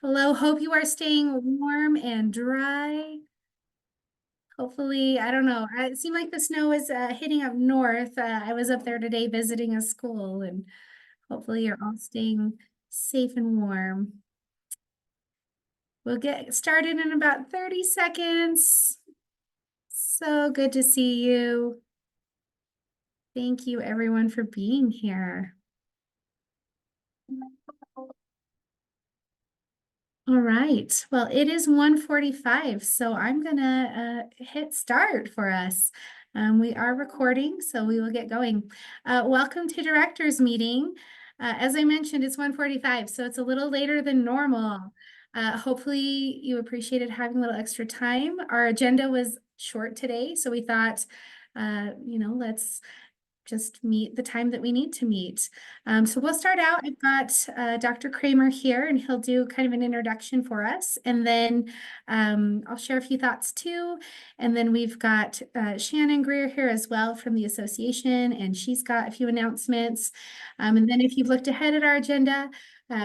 Hello, hope you are staying warm and dry. Hopefully, I don't know. It seemed like the snow is hitting up north. I was up there today visiting a school, and hopefully you're all staying safe and warm. We'll get started in about 30 seconds. So good to see you. Thank you, everyone, for being here. All right. Well, it is 1:45, so I'm gonna hit start for us. We are recording, so we will get going. Welcome to Directors Meeting. As I mentioned, it's 1:45, so it's a little later than normal. Hopefully you appreciated having a little extra time. Our agenda was short today, so we thought, let's just meet the time that we need to meet. So we'll start out. I've got Dr. Kramer here, and he'll do kind of an introduction for us. And then I'll share a few thoughts too. And then we've got Shannon Greer here as well from the association, and she's got a few announcements. And then if you've looked ahead at our agenda,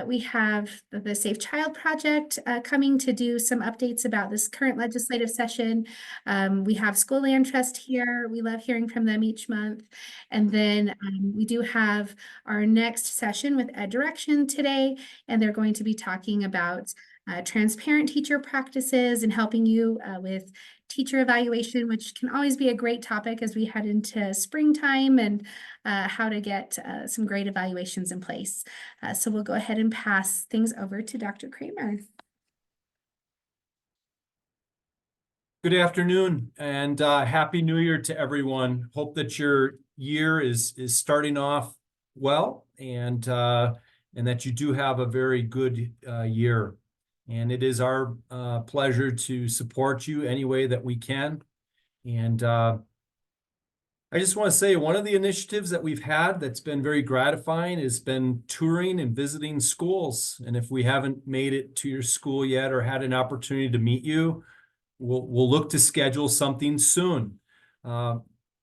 we have the Safe Child Project coming to do some updates about this current legislative session. We have School Land Trust here. We love hearing from them each month. And then we do have our next session with Ed Direction today, and they're going to be talking about transparent teacher practices and helping you with teacher evaluation, which can always be a great topic as we head into springtime, and how to get some great evaluations in place. So we'll go ahead and pass things over to Dr. Kramer. Good afternoon and Happy New Year to everyone. Hope that your year is starting off well, and that you do have a very good year. And it is our pleasure to support you any way that we can. And I just want to say one of the initiatives that we've had that's been very gratifying has been touring and visiting schools. And if we haven't made it to your school yet or had an opportunity to meet you, we'll look to schedule something soon.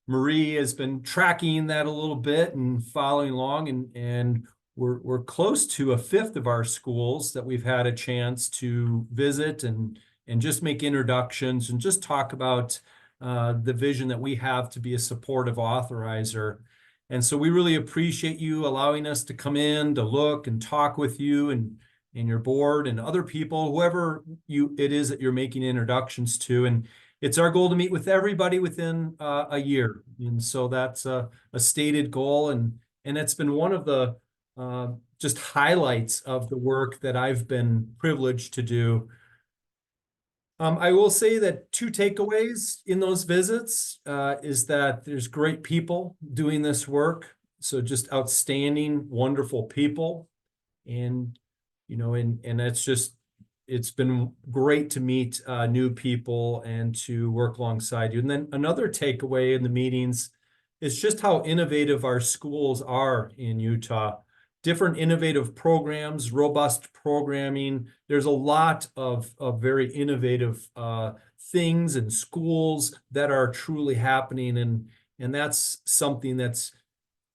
Marie has been tracking that a little bit and following along, and we're close to a fifth of our schools that we've had a chance to visit and just make introductions and just talk about the vision that we have to be a supportive authorizer. And so we really appreciate you allowing us to come in to look and talk with you and your board and other people, whoever it is that you're making introductions to. And it's our goal to meet with everybody within a year. And so that's a stated goal. And it's been one of the just highlights of the work that I've been privileged to do. I will say that two takeaways in those visits is that there's great people doing this work. So just outstanding, wonderful people. And and it's been great to meet new people and to work alongside you. And then another takeaway in the meetings is just how innovative our schools are in Utah. Different innovative programs, robust programming. There's a lot of very innovative things and schools that are truly happening. And that's something that's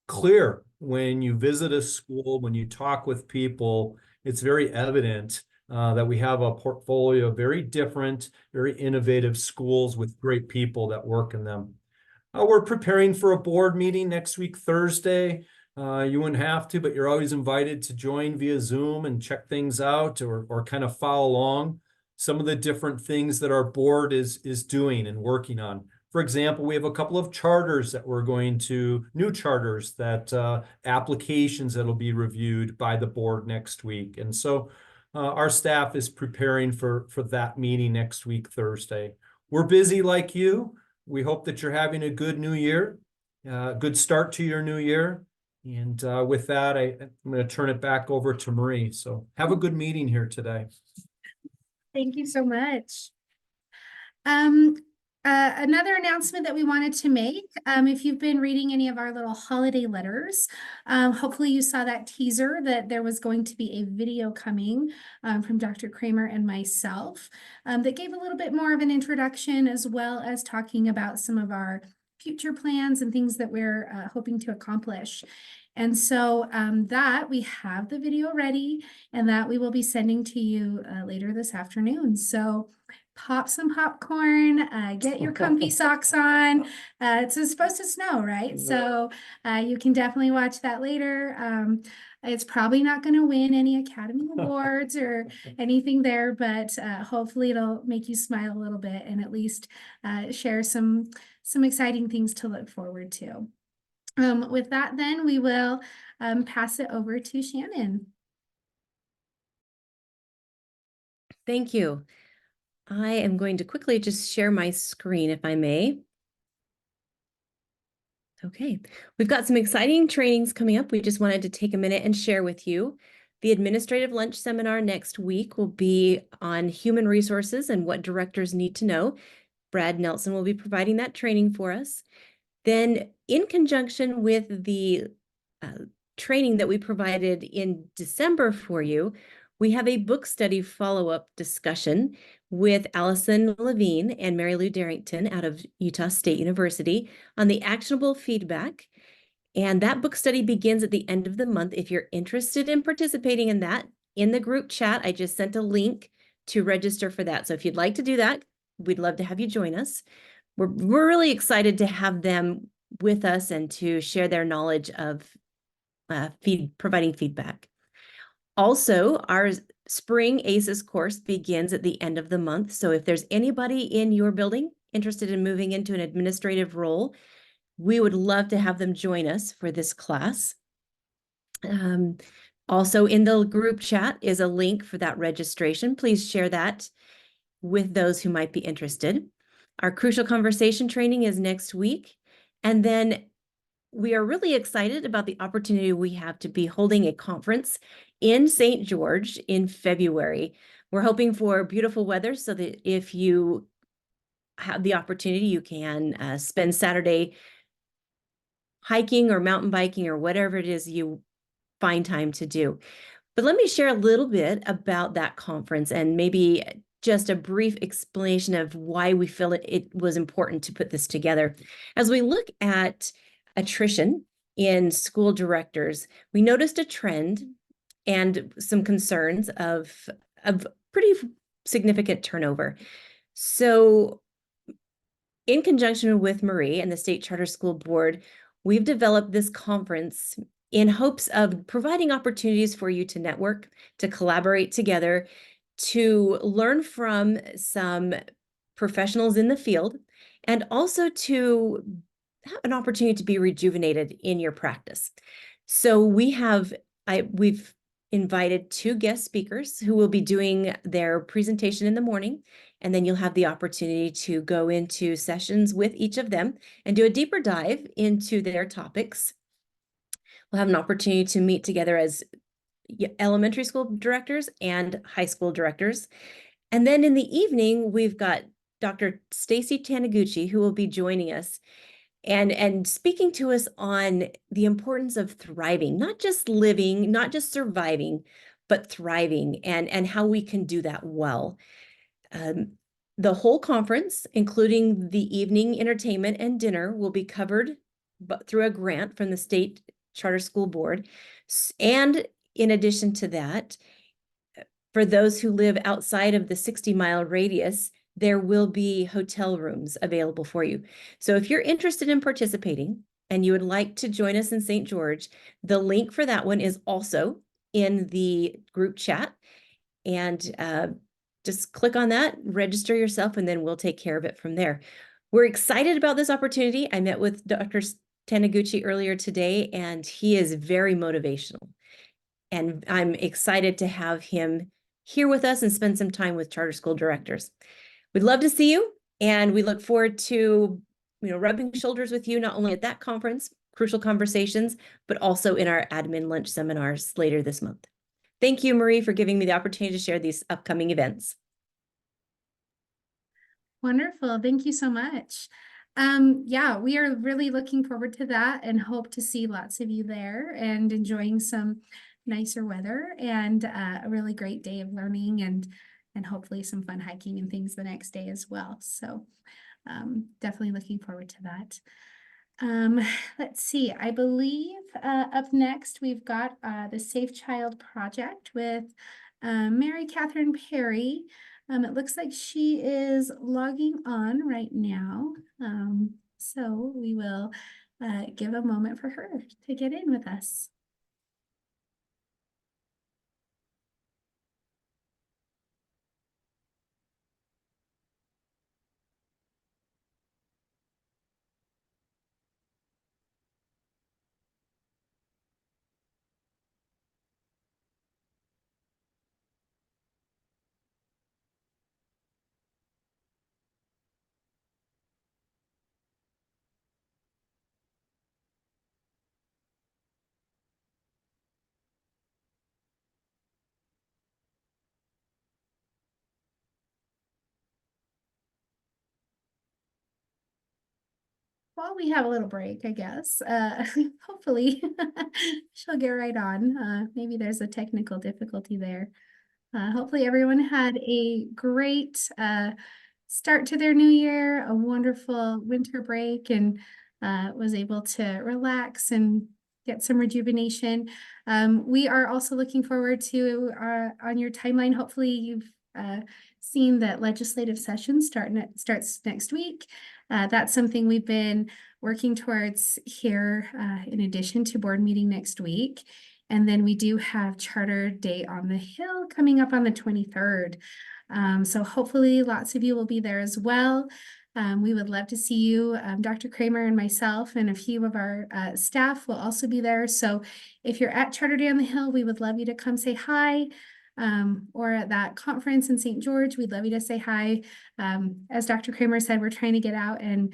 clear when you visit a school, when you talk with people. It's very evident that we have a portfolio of very different, very innovative schools with great people that work in them. We're preparing for a board meeting next week, Thursday. You wouldn't have to, but you're always invited to join via Zoom and check things out or kind of follow along some of the different things that our board is doing and working on. For example, we have a couple of charters that we're going to, new charters that applications that'll be reviewed by the board next week. And so our staff is preparing for that meeting next week, Thursday. We're busy like you. We hope that you're having a good new year, good start to your new year. And with that, I'm going to turn it back over to Marie. So have a good meeting here today. Thank you so much. Another announcement that we wanted to make, if you've been reading any of our little holiday letters, hopefully you saw that teaser that there was going to be a video coming from Dr. Kramer and myself that gave a little bit more of an introduction, as well as talking about some of our future plans and things that we're hoping to accomplish. And so that we have the video ready and that we will be sending to you later this afternoon. So pop some popcorn, get your comfy socks on. It's supposed to snow, right? So you can definitely watch that later. It's probably not going to win any Academy Awards or anything there, but hopefully it'll make you smile a little bit and at least share some exciting things to look forward to. With that, then we will pass it over to Shannon. Thank you. I am going to quickly just share my screen if I may. Okay, we've got some exciting trainings coming up. We just wanted to take a minute and share with you. The Administrative Lunch Seminar next week will be on human resources and what directors need to know. Brad Nelson will be providing that training for us. Then in conjunction with the training that we provided in December for you, we have a book study follow-up discussion with Allison Levine and Mary Lou Darrington out of Utah State University on the actionable feedback. And that book study begins at the end of the month. If you're interested in participating in that, in the group chat, I just sent a link to register for that. So if you'd like to do that, we'd love to have you join us. We're really excited to have them with us and to share their knowledge of providing feedback. Also, our spring ACES course begins at the end of the month. So if there's anybody in your building interested in moving into an administrative role, we would love to have them join us for this class. Also in the group chat is a link for that registration. Please share that with those who might be interested. Our Crucial Conversation training is next week. And then we are really excited about the opportunity we have to be holding a conference in St. George in February. We're hoping for beautiful weather so that if you have the opportunity, you can spend Saturday hiking or mountain biking or whatever it is you find time to do. But let me share a little bit about that conference and maybe just a brief explanation of why we feel it was important to put this together. As we look at attrition in school directors, we noticed a trend and some concerns of pretty significant turnover. So in conjunction with Marie and the State Charter School Board, we've developed this conference in hopes of providing opportunities for you to network, to collaborate together, to learn from some professionals in the field, and also to have an opportunity to be rejuvenated in your practice. So we've invited 2 guest speakers who will be doing their presentation in the morning, and then you'll have the opportunity to go into sessions with each of them and do a deeper dive into their topics. We'll have an opportunity to meet together as elementary school directors and high school directors. And then in the evening, we've got Dr. Stacy Taniguchi, who will be joining us and speaking to us on the importance of thriving, not just living, not just surviving, but thriving, and how we can do that well. The whole conference, including the evening entertainment and dinner, will be covered through a grant from the State Charter School Board. And in addition to that, for those who live outside of the 60-mile radius, there will be hotel rooms available for you. So if you're interested in participating and you would like to join us in St. George, the link for that one is also in the group chat. And just click on that, register yourself, and then we'll take care of it from there. We're excited about this opportunity. I met with Dr. Taniguchi earlier today, and he is very motivational. And I'm excited to have him here with us and spend some time with charter school directors. We'd love to see you, and we look forward to rubbing shoulders with you, not only at that conference, Crucial Conversations, but also in our admin lunch seminars later this month. Thank you, Marie, for giving me the opportunity to share these upcoming events. Wonderful. Thank you so much. Yeah, we are really looking forward to that and hope to see lots of you there and enjoying some nicer weather and a really great day of learning and hopefully some fun hiking and things the next day as well. So definitely looking forward to that. Um, let's see, I believe up next we've got the Safe Child Project with Mary Catherine Perry. It looks like she is logging on right now. So we will give a moment for her to get in with us. While we have a little break, I guess, hopefully she'll get right on. Maybe there's a technical difficulty there. Hopefully everyone had a great start to their new year, a wonderful winter break, and was able to relax and get some rejuvenation. We are also looking forward to on your timeline. Hopefully you've seen that legislative session starts next week. That's something we've been working towards here in addition to board meeting next week. And then we do have Charter Day on the Hill coming up on the 23rd. So hopefully lots of you will be there as well. We would love to see you. Dr. Kramer and myself and a few of our staff will also be there. So if you're at Charter Day on the Hill, we would love you to come say hi. Or at that conference in St. George, we'd love you to say hi. As Dr. Kramer said, we're trying to get out and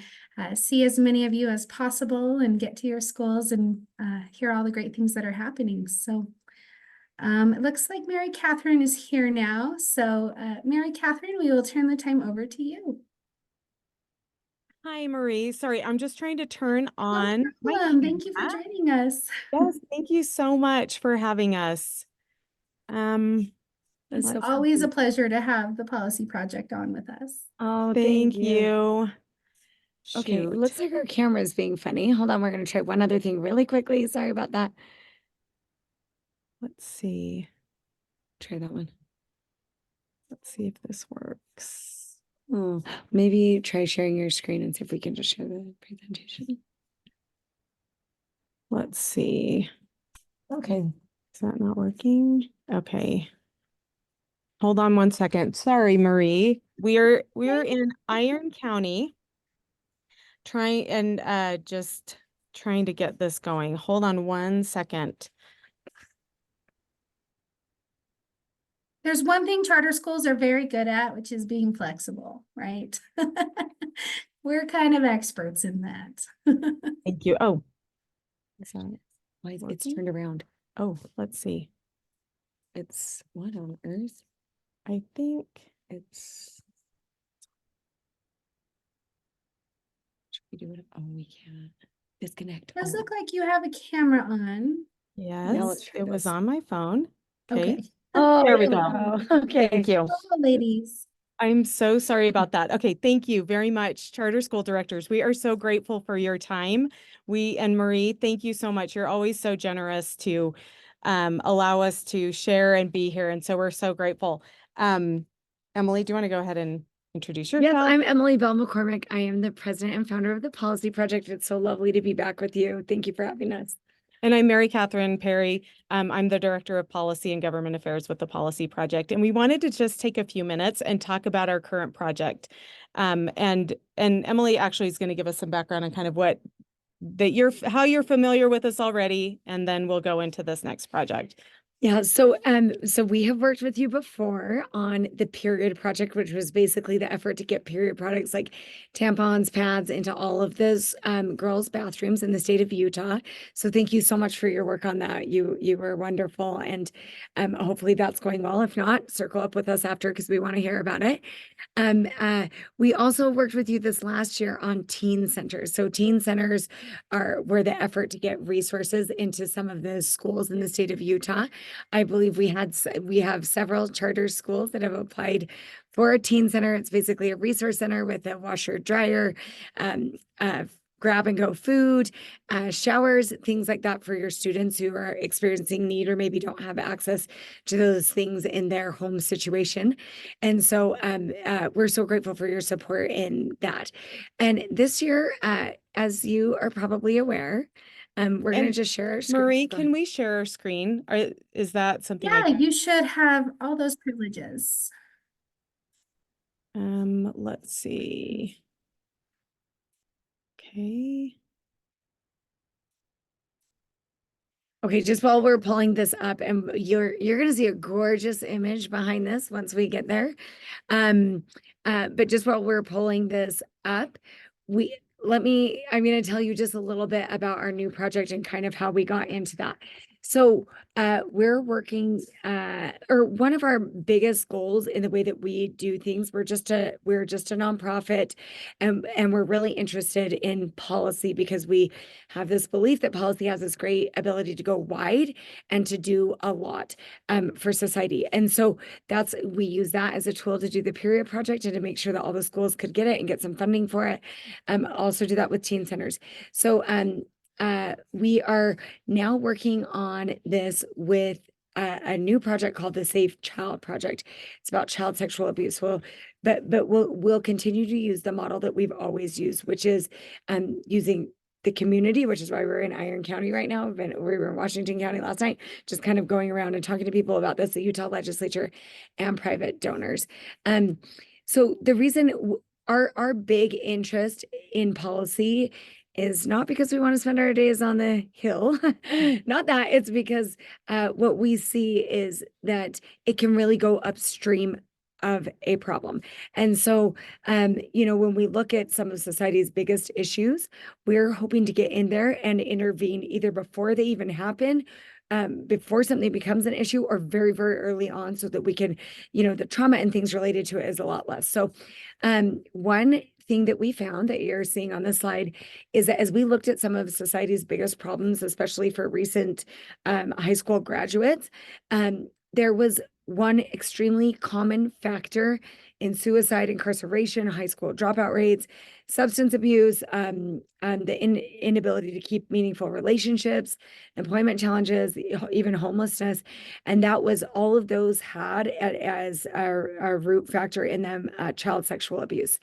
see as many of you as possible and get to your schools and hear all the great things that are happening. So it looks like Mary Catherine is here now. So Mary Catherine, we will turn the time over to you. Hi, Marie. Sorry, I'm just trying to turn on No my problem. Thank you for camera. joining us. Yes, thank you so much for having us. It's let's always see. a pleasure to have the Policy Project on with us. Oh, Thank you. Okay, Shoot. looks like our camera is being funny. Hold on, we're going to try one other thing really quickly. Sorry about that. Let's see. Try that one. Let's see if this works. Oh, maybe try sharing your screen and see if we can just share the presentation. Let's see. Okay. Is that not working? Okay. Hold on one second. Sorry, Marie. We're in Iron County just trying to get this going. Hold on one second. There's one thing charter schools are very good at, which is being flexible, right? We're kind of experts in that. Thank you. Oh, Is that why it's Working? turned around? oh, let's see. It's what on earth? I think It's should we do it? Oh, we can't disconnect. Does Oh, look like you have a camera on. yes, try it was this. on my phone. Okay. oh, There we go. Okay. Thank you. Hello, ladies. I'm so sorry about that. Okay, thank you very much, charter school directors. We are so grateful for your time. And Marie, thank you so much. You're always so generous to allow us to share and be here. And so we're so grateful. Emily, do you want to go ahead and introduce yourself? Yes, I'm Emily Bell McCormick. I am the president and founder of the Policy Project. It's so lovely to be back with you. Thank you for having us. And I'm Mary Catherine Perry. I'm the Director of Policy and Government Affairs with the Policy Project. And we wanted to just take a few minutes and talk about our current project. And Emily actually is going to give us some background on kind of how you're familiar with us already, and then we'll go into this next project. Yeah, so we have worked with you before on the Period Project, which was basically the effort to get period products like tampons, pads into all of those girls' bathrooms in the state of Utah. So thank you so much for your work on that. You were wonderful, and hopefully that's going well. If not, circle up with us after because we want to hear about it. We also worked with you this last year on teen centers. So teen centers were the effort to get resources into some of the schools in the state of Utah. I believe we have several charter schools that have applied for a teen center. It's basically a resource center with a washer dryer, grab and go food, showers, things like that for your students who are experiencing need or maybe don't have access to those things in their home situation. And so we're so grateful for your support in that. And this year, as you are probably aware, we're going to And just share our screen. Marie, Go can ahead. we share our screen? Or is that something Yeah, I can? you should have all those privileges. Let's see. Okay. Okay, just while we're pulling this up, and you're gonna see a gorgeous image behind this once we get there. But just while we're pulling this up, I'm gonna tell you just a little bit about our new project and kind of how we got into that. So we're working or one of our biggest goals in the way that we do things, we're just a nonprofit, and we're really interested in policy because we have this belief that policy has this great ability to go wide and to do a lot for society. And so we use that as a tool to do the Period Project and to make sure that all the schools could get it and get some funding for it. Also do that with teen centers. So we are now working on this with a new project called the Safe Child Project. It's about child sexual abuse. But we'll continue to use the model that we've always used, which is using the community, which is why we're in Iron County right now. We were in Washington County last night, just kind of going around and talking to people about this, the Utah legislature and private donors. So the reason our big interest in policy is not because we want to spend our days on the Hill, not that, it's because what we see is that it can really go upstream of a problem. And so, when we look at some of society's biggest issues, we're hoping to get in there and intervene either before they even happen, before something becomes an issue, or very, very early on, so that we can, the trauma and things related to it is a lot less. So one thing that we found that you're seeing on this slide is that as we looked at some of society's biggest problems, especially for recent high school graduates, there was one extremely common factor in suicide, incarceration, high school dropout rates, substance abuse, the inability to keep meaningful relationships, employment challenges, even homelessness. And that was all of those had as our root factor in them, child sexual abuse.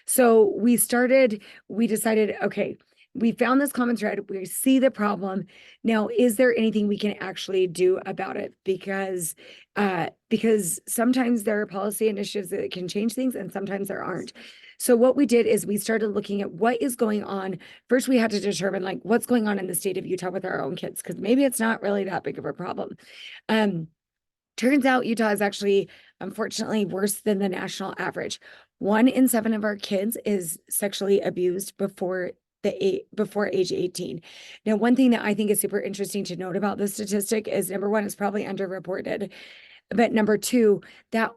So we decided, okay, we found this common thread. We see the problem. Now, is there anything we can actually do about it? Because sometimes there are policy initiatives that can change things and sometimes there aren't. So what we did is we started looking at what is going on. First, we had to determine what's going on in the state of Utah with our own kids, because maybe it's not really that big of a problem. Turns out Utah is actually, unfortunately, worse than the national average. 1 in 7 of our kids is sexually abused before age 18. Now, one thing that I think is super interesting to note about this statistic is, number one, it's probably underreported. But number two, that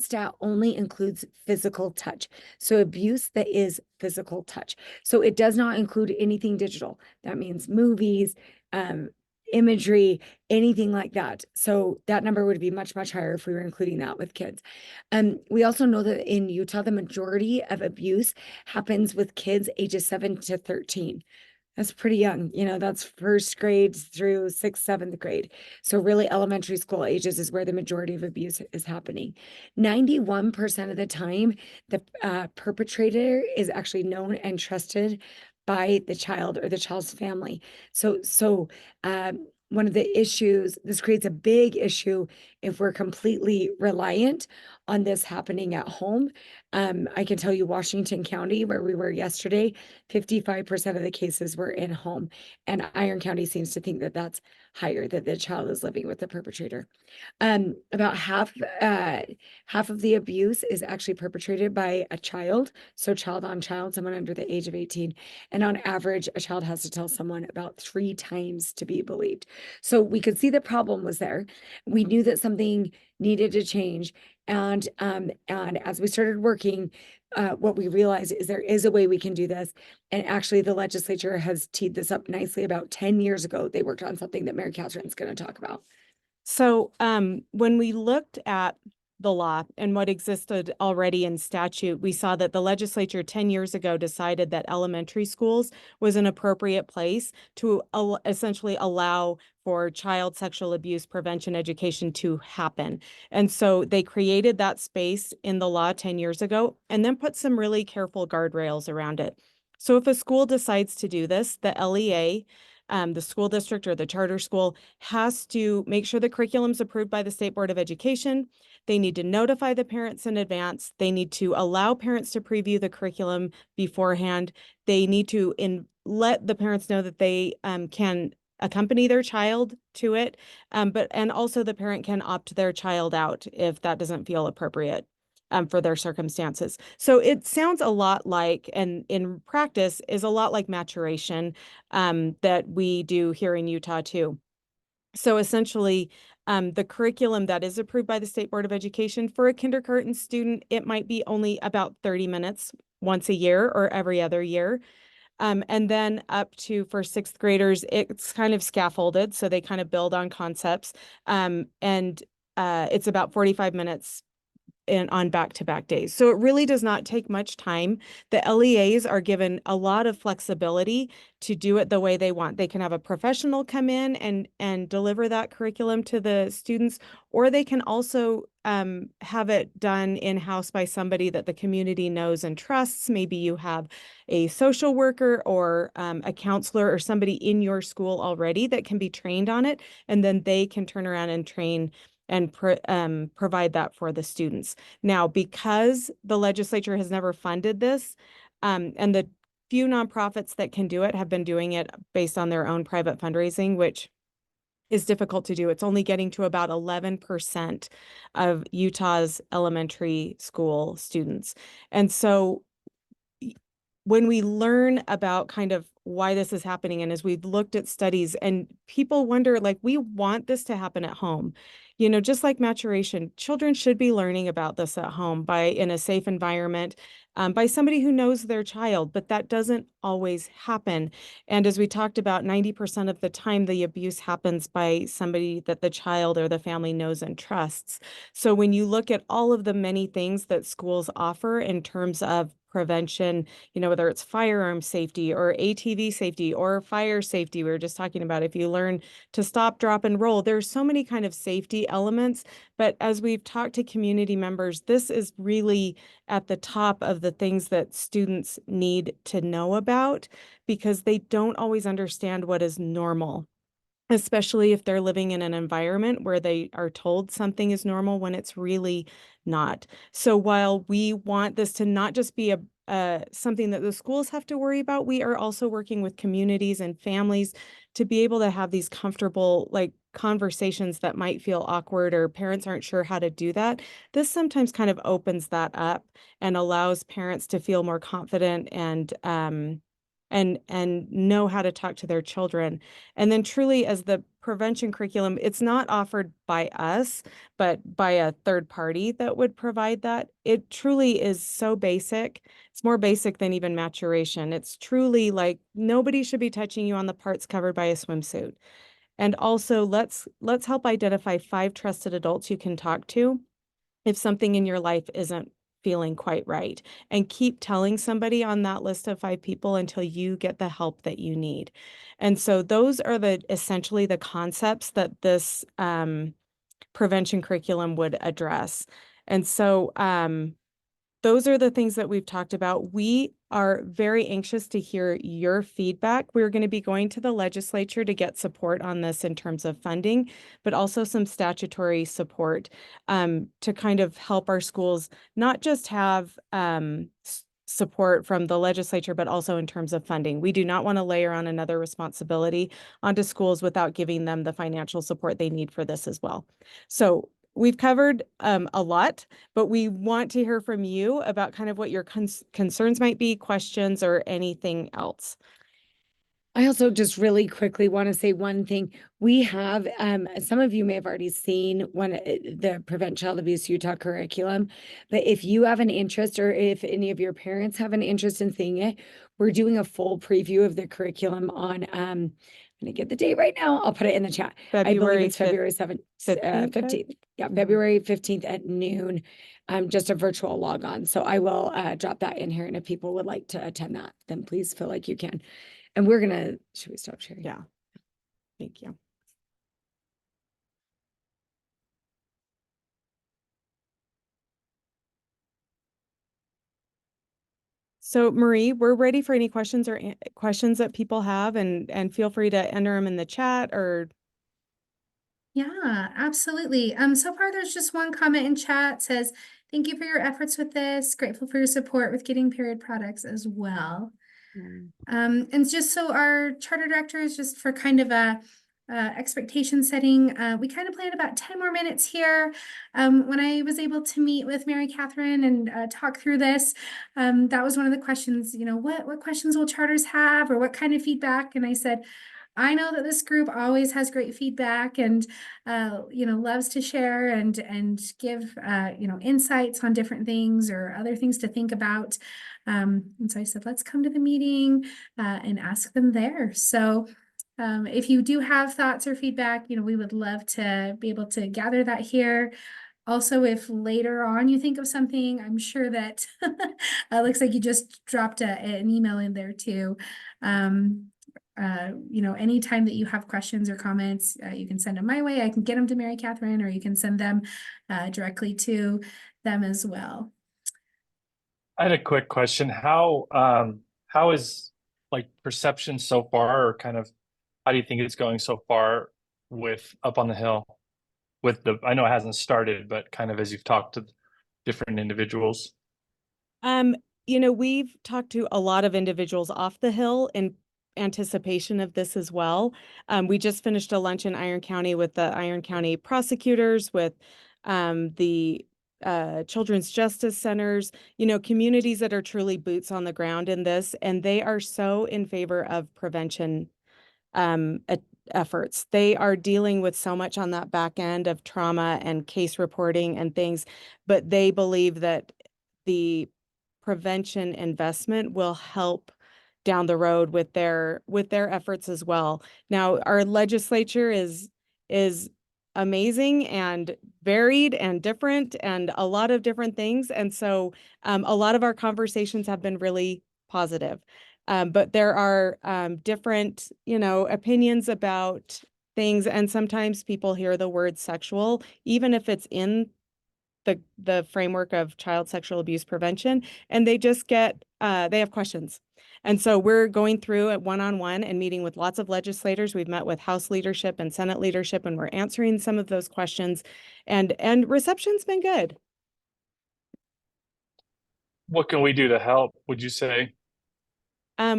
stat only includes physical touch. So abuse that is physical touch. So it does not include anything digital. That means movies, imagery, anything like that. So that number would be much, much higher if we were including that with kids. We also know that in Utah, the majority of abuse happens with kids ages 7 to 13. That's pretty young. That's first grade through 6th, 7th grade. So really elementary school ages is where the majority of abuse is happening. 91% of the time, the perpetrator is actually known and trusted by the child or the child's family. So one of the issues, this creates a big issue if we're completely reliant on this happening at home. I can tell you Washington County, where we were yesterday, 55% of the cases were in home, and Iron County seems to think that that's higher, that the child is living with the perpetrator. About half of the abuse is actually perpetrated by a child. So child on child, someone under the age of 18. And on average, a child has to tell someone about 3 times to be believed. So we could see the problem was there. We knew that something needed to change. And as we started working, what we realized is there is a way we can do this. And actually the legislature has teed this up nicely. About 10 years ago, they worked on something that Mary Catherine's going to talk about. So when we looked at the law and what existed already in statute, we saw that the legislature 10 years ago decided that elementary schools was an appropriate place to essentially allow for child sexual abuse prevention education to happen. And so they created that space in the law 10 years ago and then put some really careful guardrails around it. So if a school decides to do this, the LEA, the school district or the charter school has to make sure the curriculum's approved by the State Board of Education. They need to notify the parents in advance. They need to allow parents to preview the curriculum beforehand. They need to let the parents know that they can accompany their child to it, and also the parent can opt their child out if that doesn't feel appropriate for their circumstances. So it sounds a lot like, and in practice is a lot like maturation that we do here in Utah too. So essentially, the curriculum that is approved by the State Board of Education for a kindergarten student, it might be only about 30 minutes once a year or every other year. And then up to for sixth graders, it's kind of scaffolded. So they kind of build on concepts. And it's about 45 minutes on back-to-back days. So it really does not take much time. The LEAs are given a lot of flexibility to do it the way they want. They can have a professional come in and deliver that curriculum to the students, or they can also have it done in-house by somebody that the community knows and trusts. Maybe you have a social worker or a counselor or somebody in your school already that can be trained on it, and then they can turn around and train and provide that for the students. Now, because the legislature has never funded this, and the few nonprofits that can do it have been doing it based on their own private fundraising, which is difficult to do. It's only getting to about 11% of Utah's elementary school students. And so when we learn about kind of why this is happening, and as we've looked at studies, and people wonder, like, we want this to happen at home. You know, just like maturation, children should be learning about this at home in a safe environment, by somebody who knows their child, but that doesn't always happen. And as we talked about, 90% of the time, the abuse happens by somebody that the child or the family knows and trusts. So when you look at all of the many things that schools offer in terms of prevention, you know, whether it's firearm safety or ATV safety or fire safety, we were just talking about, if you learn to stop, drop, and roll, there's so many kind of safety elements. But as we've talked to community members, this is really at the top of the things that students need to know about, because they don't always understand what is normal, especially if they're living in an environment where they are told something is normal when it's really not. So while we want this to not just be something that the schools have to worry about, we are also working with communities and families to be able to have these comfortable, like, conversations that might feel awkward or parents aren't sure how to do that. This sometimes kind of opens that up and allows parents to feel more confident and know how to talk to their children. And then truly, as the prevention curriculum, it's not offered by us, but by a third party that would provide that. It truly is so basic. It's more basic than even maturation. It's truly like, nobody should be touching you on the parts covered by a swimsuit. And also, let's help identify 5 trusted adults you can talk to if something in your life isn't feeling quite right, and keep telling somebody on that list of 5 people until you get the help that you need. And so those are essentially the concepts that this prevention curriculum would address. And so those are the things that we've talked about. We are very anxious to hear your feedback. We're going to be going to the legislature to get support on this in terms of funding, but also some statutory support to kind of help our schools not just have support from the legislature, but also in terms of funding. We do not want to layer on another responsibility onto schools without giving them the financial support they need for this as well. So we've covered a lot, but we want to hear from you about kind of what your concerns might be, questions, or anything else. I also just really quickly want to say one thing. We have, some of you may have already seen the Prevent Child Abuse Utah curriculum, but if you have an interest, or if any of your parents have an interest in seeing it, we're doing a full preview of the curriculum on gonna get the date right now. I'll put it in the chat. I believe February it's February 15th? 15th. Yeah, Mhm. February 15th at noon. Just a virtual log on. So I will drop that in here. And if people would like to attend that, then please feel like you can. And should we stop sharing? Yeah. Thank you. So Marie, we're ready for any questions or questions that people have, and feel free to enter them in the chat or. Yeah, absolutely. So far there's just one comment in chat says, thank you for your efforts with this. Grateful for your support with getting period products as well. And just so our charter directors, just for kind of a expectation setting, we kind of planned about 10 more minutes here. When I was able to meet with Mary Catherine and talk through this, that was one of the questions, you know, what questions will charters have or what kind of feedback? And I said, I know that this group always has great feedback and, you know, loves to share and give, you know, insights on different things or other things to think about. And so I said, let's come to the meeting and ask them there. So if you do have thoughts or feedback, you know, we would love to be able to gather that here. Also, if later on you think of something, I'm sure that looks like you just dropped an email in there too. You know, anytime that you have questions or comments, you can send them my way. I can get them to Mary Catherine, or you can send them directly to them as well. I had a quick question. How is like perception so far, or kind of how do you think it's going so far with Up on the Hill? With the, I know it hasn't started, but kind of as you've talked to different individuals. You know, we've talked to a lot of individuals off the Hill in anticipation of this as well. We just finished a lunch in Iron County with the Iron County prosecutors, with the children's justice centers, you know, communities that are truly boots on the ground in this, and they are so in favor of prevention efforts. They are dealing with so much on that back end of trauma and case reporting and things, but they believe that the prevention investment will help down the road with their efforts as well. Now, our legislature is amazing and varied and different and a lot of different things. And so a lot of our conversations have been really positive. But there are different, you know, opinions about things. And sometimes people hear the word sexual, even if it's in the framework of child sexual abuse prevention, and they just get, they have questions. And so we're going through it one-on-one and meeting with lots of legislators. We've met with House leadership and Senate leadership, and we're answering some of those questions, and reception's been good. What can we do to help, would you say?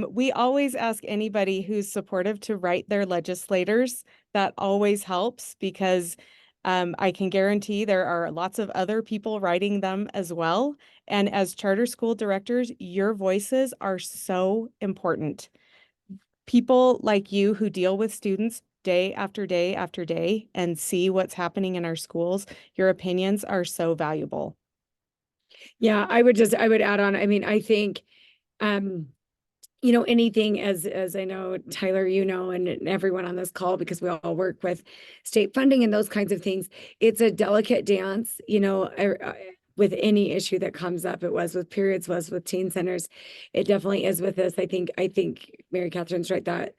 We always ask anybody who's supportive to write their legislators. That always helps, because I can guarantee there are lots of other people writing them as well. And as charter school directors, your voices are so important. People like you who deal with students day after day after day and see what's happening in our schools, your opinions are so valuable. Yeah, I would add on. I mean, I think, you know, anything as I know, Tyler, you know, and everyone on this call, because we all work with state funding and those kinds of things, it's a delicate dance, you know, with any issue that comes up. It was with periods, was with teen centers. It definitely is with this. I think Mary Catherine's right that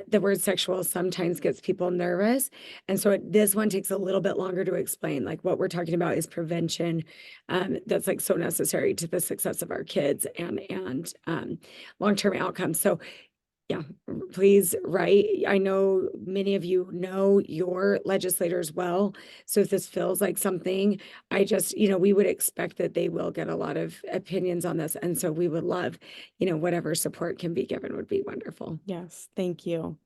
the word sexual sometimes gets people nervous. And so this one takes a little bit longer to explain. Like, what we're talking about is prevention. That's like so necessary to the success of our kids and long-term outcomes. So yeah, please write. I know many of you know your legislators well. So if this feels like something, I just, you know, we would expect that they will get a lot of opinions on this. And so we would love, you know, whatever support can be given would be wonderful. Yes, thank you.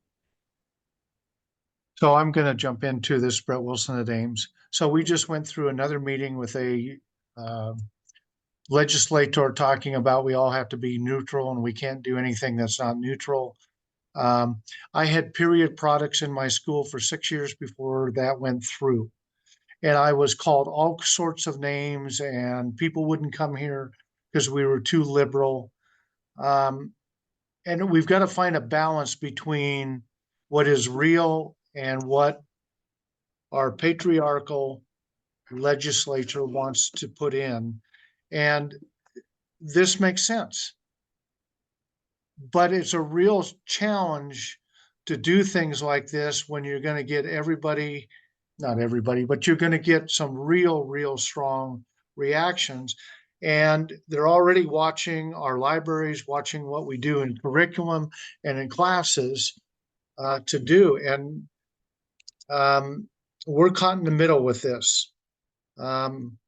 So I'm going to jump into this, Brett Wilson at Ames. So we just went through another meeting with a legislator talking about we all have to be neutral and we can't do anything that's not neutral. I had period products in my school for 6 years before that went through. And I was called all sorts of names, and people wouldn't come here because we were too liberal. and we've got to find a balance between what is real and what our patriarchal legislature wants to put in. And this makes sense. But it's a real challenge to do things like this when you're going to get everybody, not everybody, but you're going to get some real strong reactions. And they're already watching our libraries, watching what we do in curriculum and in classes to do. And we're caught in the middle with this. And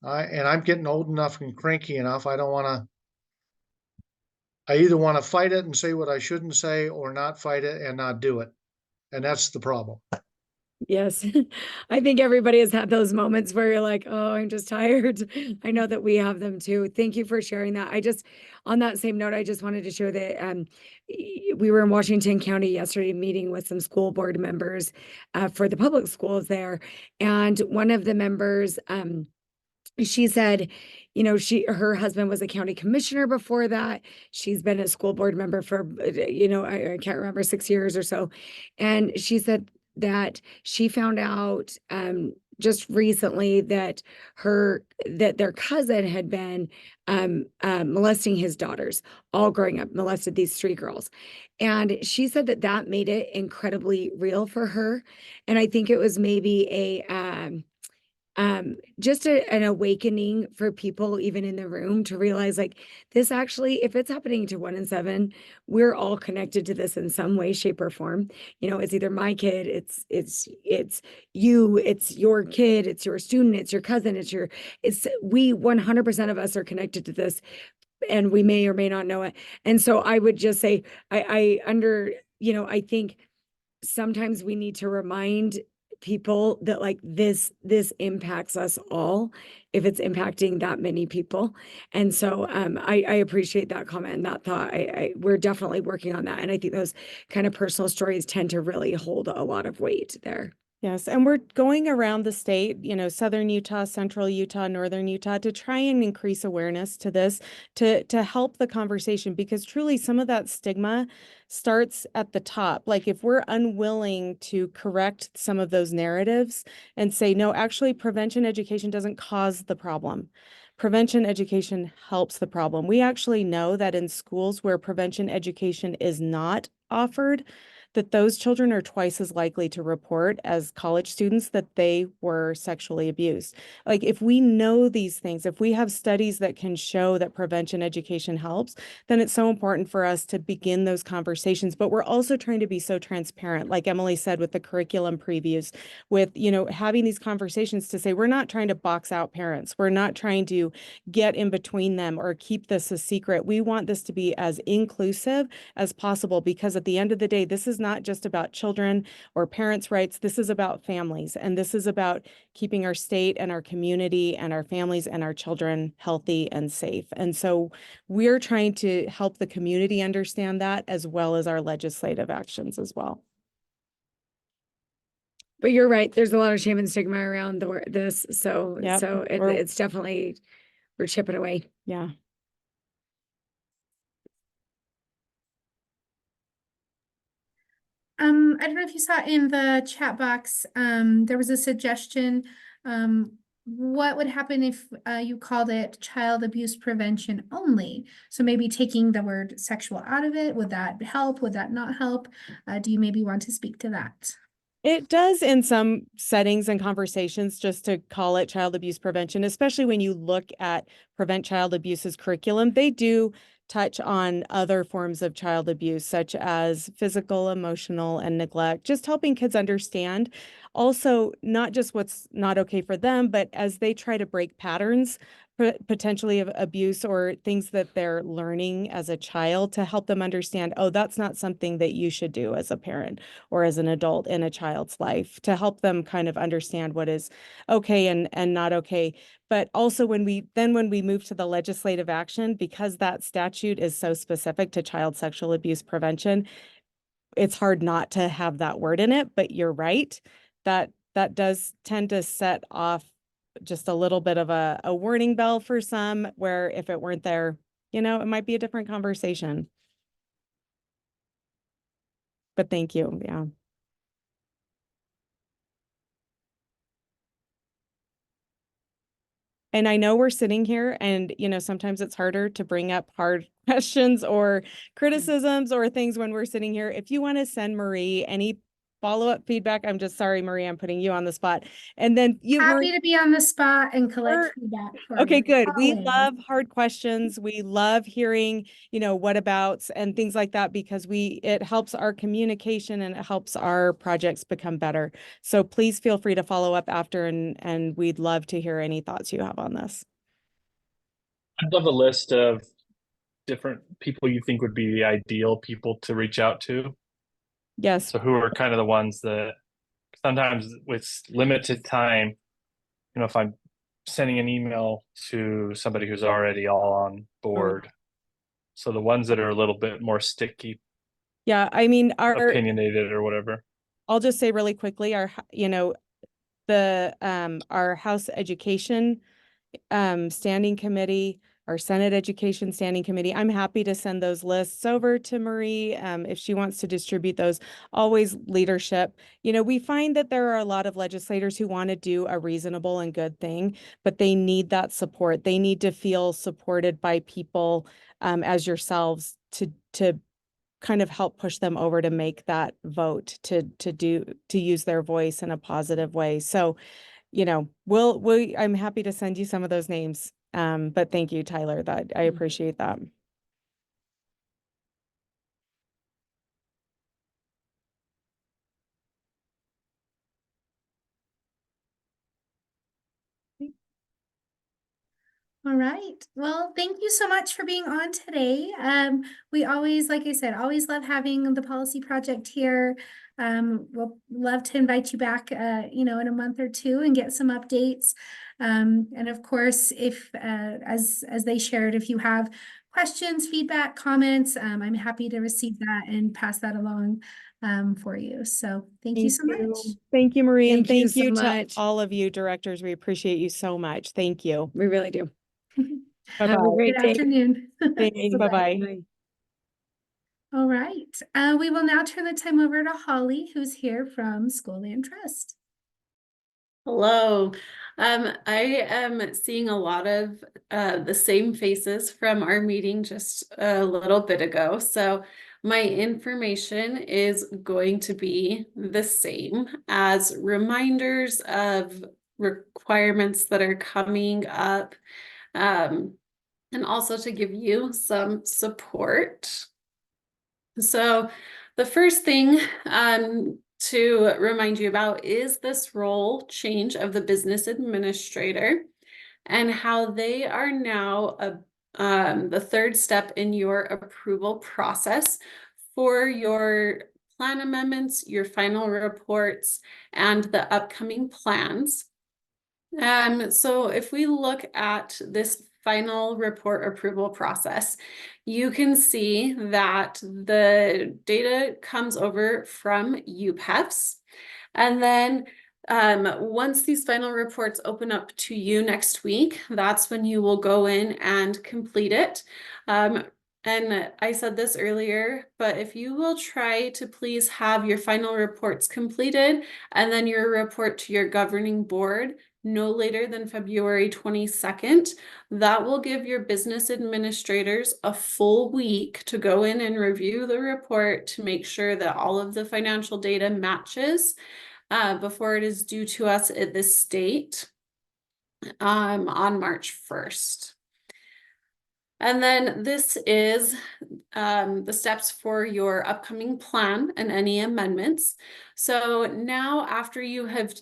I'm getting old enough and cranky enough. I either want to fight it and say what I shouldn't say or not fight it and not do it. And that's the problem. Yes, I think everybody has had those moments where you're like, oh, I'm just tired. I know that we have them too. Thank you for sharing that. On that same note, I just wanted to share that we were in Washington County yesterday meeting with some school board members for the public schools there. And one of the members, she said, you know, her husband was a county commissioner before that. She's been a school board member for, I can't remember, 6 years or so. And she said that she found out just recently that their cousin had been molesting his daughters, all growing up, molested these 3 girls. And she said that made it incredibly real for her. And I think it was maybe just an awakening for people even in the room to realize, like, this actually, if it's happening to 1 in 7, we're all connected to this in some way, shape, or form. You know, it's either my kid, it's you, it's your kid, it's your student, it's your cousin, we 100% of us are connected to this, and we may or may not know it. And so I would just say, I think sometimes we need to remind people that, like, this impacts us all if it's impacting that many people. And so I appreciate that comment and that thought. We're definitely working on that. And I think those kind of personal stories tend to really hold a lot of weight there. Yes, and we're going around the state, southern Utah, central Utah, northern Utah, to try and increase awareness to this, to help the conversation, because truly some of that stigma starts at the top. Like, if we're unwilling to correct some of those narratives and say, no, actually prevention education doesn't cause the problem. Prevention education helps the problem. We actually know that in schools where prevention education is not offered, that those children are twice as likely to report as college students that they were sexually abused. Like, if we know these things, if we have studies that can show that prevention education helps, then it's so important for us to begin those conversations. But we're also trying to be so transparent, like Emily said, with the curriculum previews, with, having these conversations to say, we're not trying to box out parents. We're not trying to get in between them or keep this a secret. We want this to be as inclusive as possible, because at the end of the day, this is not just about children or parents' rights. This is about families, and this is about keeping our state and our community and our families and our children healthy and safe. And so we're trying to help the community understand that, as well as our legislative actions as well. But you're right. There's a lot of shame and stigma around this. So, Yep. it's definitely, we're chipping away. Yeah. I don't know if you saw in the chat box, there was a suggestion. What would happen if you called it child abuse prevention only? So maybe taking the word sexual out of it, would that help? Would that not help? Do you maybe want to speak to that? It does in some settings and conversations, just to call it child abuse prevention, especially when you look at Prevent Child Abuse's curriculum. They do touch on other forms of child abuse, such as physical, emotional, and neglect, just helping kids understand also not just what's not okay for them, but as they try to break patterns potentially of abuse or things that they're learning as a child, to help them understand, oh, that's not something that you should do as a parent or as an adult in a child's life, to help them kind of understand what is okay and not okay. But also when we move to the legislative action, because that statute is so specific to child sexual abuse prevention, it's hard not to have that word in it. But you're right, that does tend to set off just a little bit of a warning bell for some, where if it weren't there, it might be a different conversation. but thank you. Yeah. And I know we're sitting here and, you know, sometimes it's harder to bring up hard questions or criticisms or things when we're sitting here. If you want to send Marie any follow-up feedback, I'm just sorry, Marie, I'm putting you on the spot. And then you, Marie, Happy to be on the spot and collect Sure. feedback for okay, you. good. We Always. love hard questions. We love hearing, you know, what abouts and things like that because it helps our communication and it helps our projects become better. So please feel free to follow up after and we'd love to hear any thoughts you have on this. I'd love a list of different people you think would be the ideal people to reach out to. Yes. So who are kind of the ones that sometimes with limited time, you know, if I'm sending an email to somebody who's already all on board. So the ones that are a little bit more sticky, Yeah, I mean, opinionated or whatever. I'll just say really quickly, you know, our House Education Standing Committee, our Senate Education Standing Committee, I'm happy to send those lists over to Marie if she wants to distribute those. Always leadership. You know, we find that there are a lot of legislators who want to do a reasonable and good thing, but they need that support. They need to feel supported by people as yourselves to kind of help push them over to make that vote to use their voice in a positive way. So, you know, I'm happy to send you some of those names. But thank you, Tyler, that I appreciate that. All right. Well, thank you so much for being on today. We always, like I said, always love having the policy project here. We'll love to invite you back, you know, in a month or two and get some updates. And of course, if, as they shared, if you have questions, feedback, comments, I'm happy to receive that and pass that along for you. So thank you so much. Thank you, Marie. And Thank you thank so you to much. all of you directors. We appreciate you so much. Thank you. We really do. Bye-bye. Have a great Good day. afternoon. Thanks. Bye-bye. Bye. All right, we will now turn the time over to Holly, who's here from School Land Trust. Hello. I am seeing a lot of the same faces from our meeting just a little bit ago. So my information is going to be the same as reminders of requirements that are coming up, and also to give you some support. So the first thing to remind you about is this role change of the business administrator and how they are now the third step in your approval process for your plan amendments, your final reports, and the upcoming plans. So if we look at this final report approval process, you can see that the data comes over from UPEFS. And then once these final reports open up to you next week, that's when you will go in and complete it. And I said this earlier, but if you will try to please have your final reports completed and then your report to your governing board no later than February 22nd, that will give your business administrators a full week to go in and review the report to make sure that all of the financial data matches before it is due to us at this date on March 1st. And then this is the steps for your upcoming plan and any amendments. So now after you have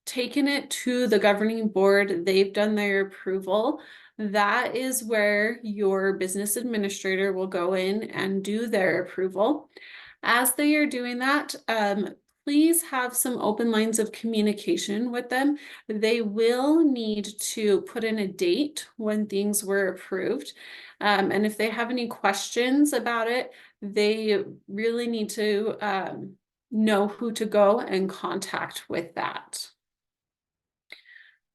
taken it to the governing board, they've done their approval, that is where your business administrator will go in and do their approval. As they are doing that, please have some open lines of communication with them. They will need to put in a date when things were approved. And if they have any questions about it, they really need to know who to go and contact with that.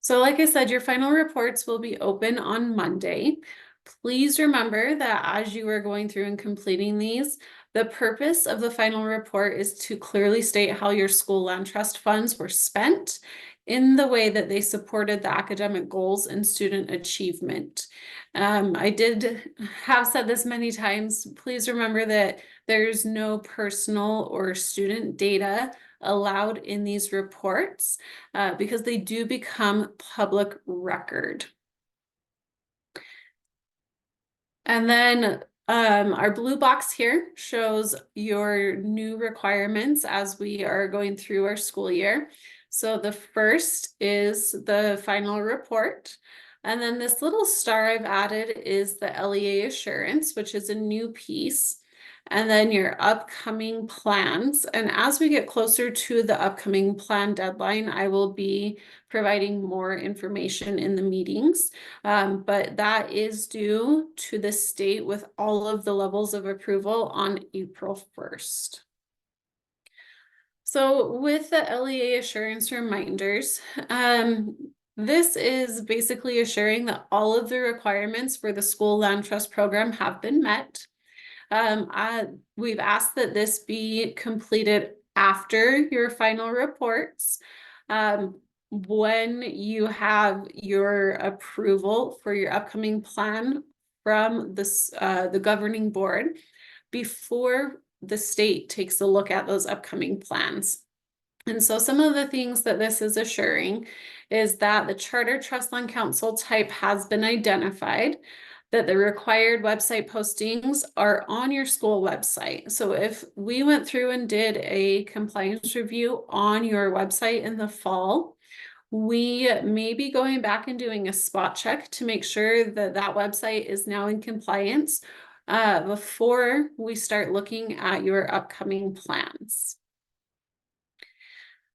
So like I said, your final reports will be open on Monday. Please remember that as you are going through and completing these, the purpose of the final report is to clearly state how your school land trust funds were spent in the way that they supported the academic goals and student achievement. I did have said this many times. Please remember that there's no personal or student data allowed in these reports because they do become public record. And then our blue box here shows your new requirements as we are going through our school year. So the first is the final report. And then this little star I've added is the LEA assurance, which is a new piece. And then your upcoming plans. And as we get closer to the upcoming plan deadline, I will be providing more information in the meetings. But that is due to the state with all of the levels of approval on April 1st. So with the LEA assurance reminders, this is basically assuring that all of the requirements for the school land trust program have been met. We've asked that this be completed after your final reports. When you have your approval for your upcoming plan from the governing board, before the state takes a look at those upcoming plans. And so some of the things that this is assuring is that the Charter Trust Land Council type has been identified, that the required website postings are on your school website. So if we went through and did a compliance review on your website in the fall, we may be going back and doing a spot check to make sure that that website is now in compliance before we start looking at your upcoming plans.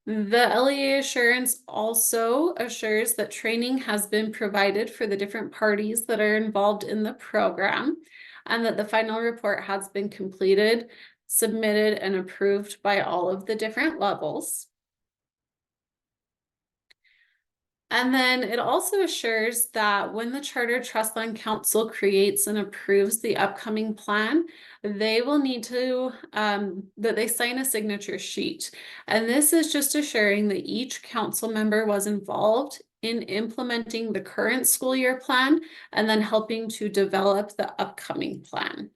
The LEA assurance also assures that training has been provided for the different parties that are involved in the program, and that the final report has been completed, submitted, and approved by all of the different levels. And then it also assures that when the Charter Trust Land Council creates and approves the upcoming plan, they will need to, that they sign a signature sheet. And this is just assuring that each council member was involved in implementing the current school year plan and then helping to develop the upcoming plan.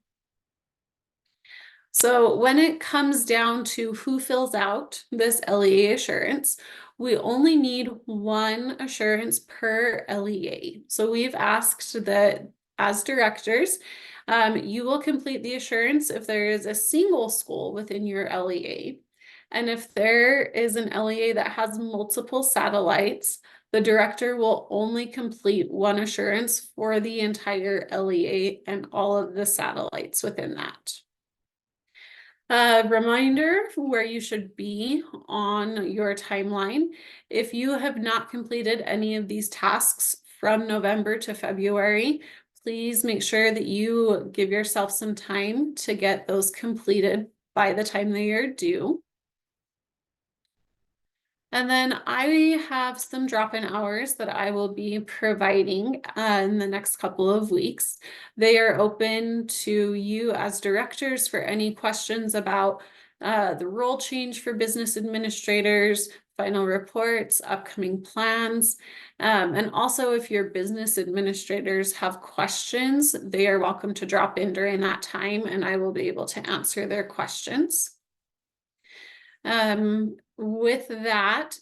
So when it comes down to who fills out this LEA assurance, we only need one assurance per LEA. So we've asked that as directors, you will complete the assurance if there is a single school within your LEA. And if there is an LEA that has multiple satellites, the director will only complete one assurance for the entire LEA and all of the satellites within that. Reminder where you should be on your timeline. If you have not completed any of these tasks from November to February, please make sure that you give yourself some time to get those completed by the time they are due. And then I have some drop-in hours that I will be providing in the next couple of weeks. They are open to you as directors for any questions about the role change for business administrators, final reports, upcoming plans. And also if your business administrators have questions, they are welcome to drop in during that time and I will be able to answer their questions. With that,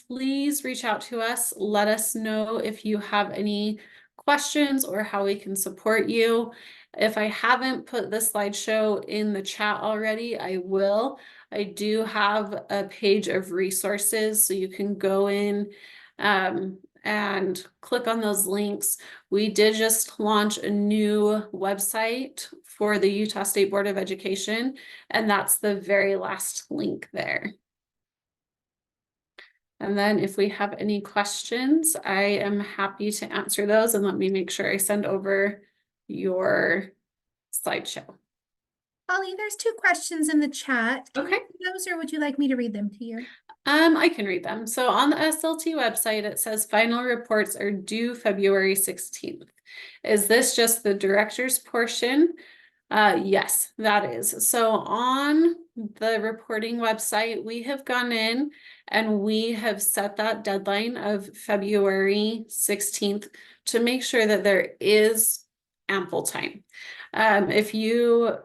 please reach out to us. Let us know if you have any questions or how we can support you. If I haven't put the slideshow in the chat already, I will. I do have a page of resources, so you can go in and click on those links. We did just launch a new website for the Utah State Board of Education, and that's the very last link there. And then if we have any questions, I am happy to answer those, and let me make sure I send over your slideshow. Holly, there's 2 questions in the chat. Can Okay. you read those, or would you like me to read them to you? I can read them. So on the SLT website, it says final reports are due February 16th. Is this just the director's portion? Yes, that is. So on the reporting website, we have gone in and we have set that deadline of February 16th to make sure that there is ample time. If you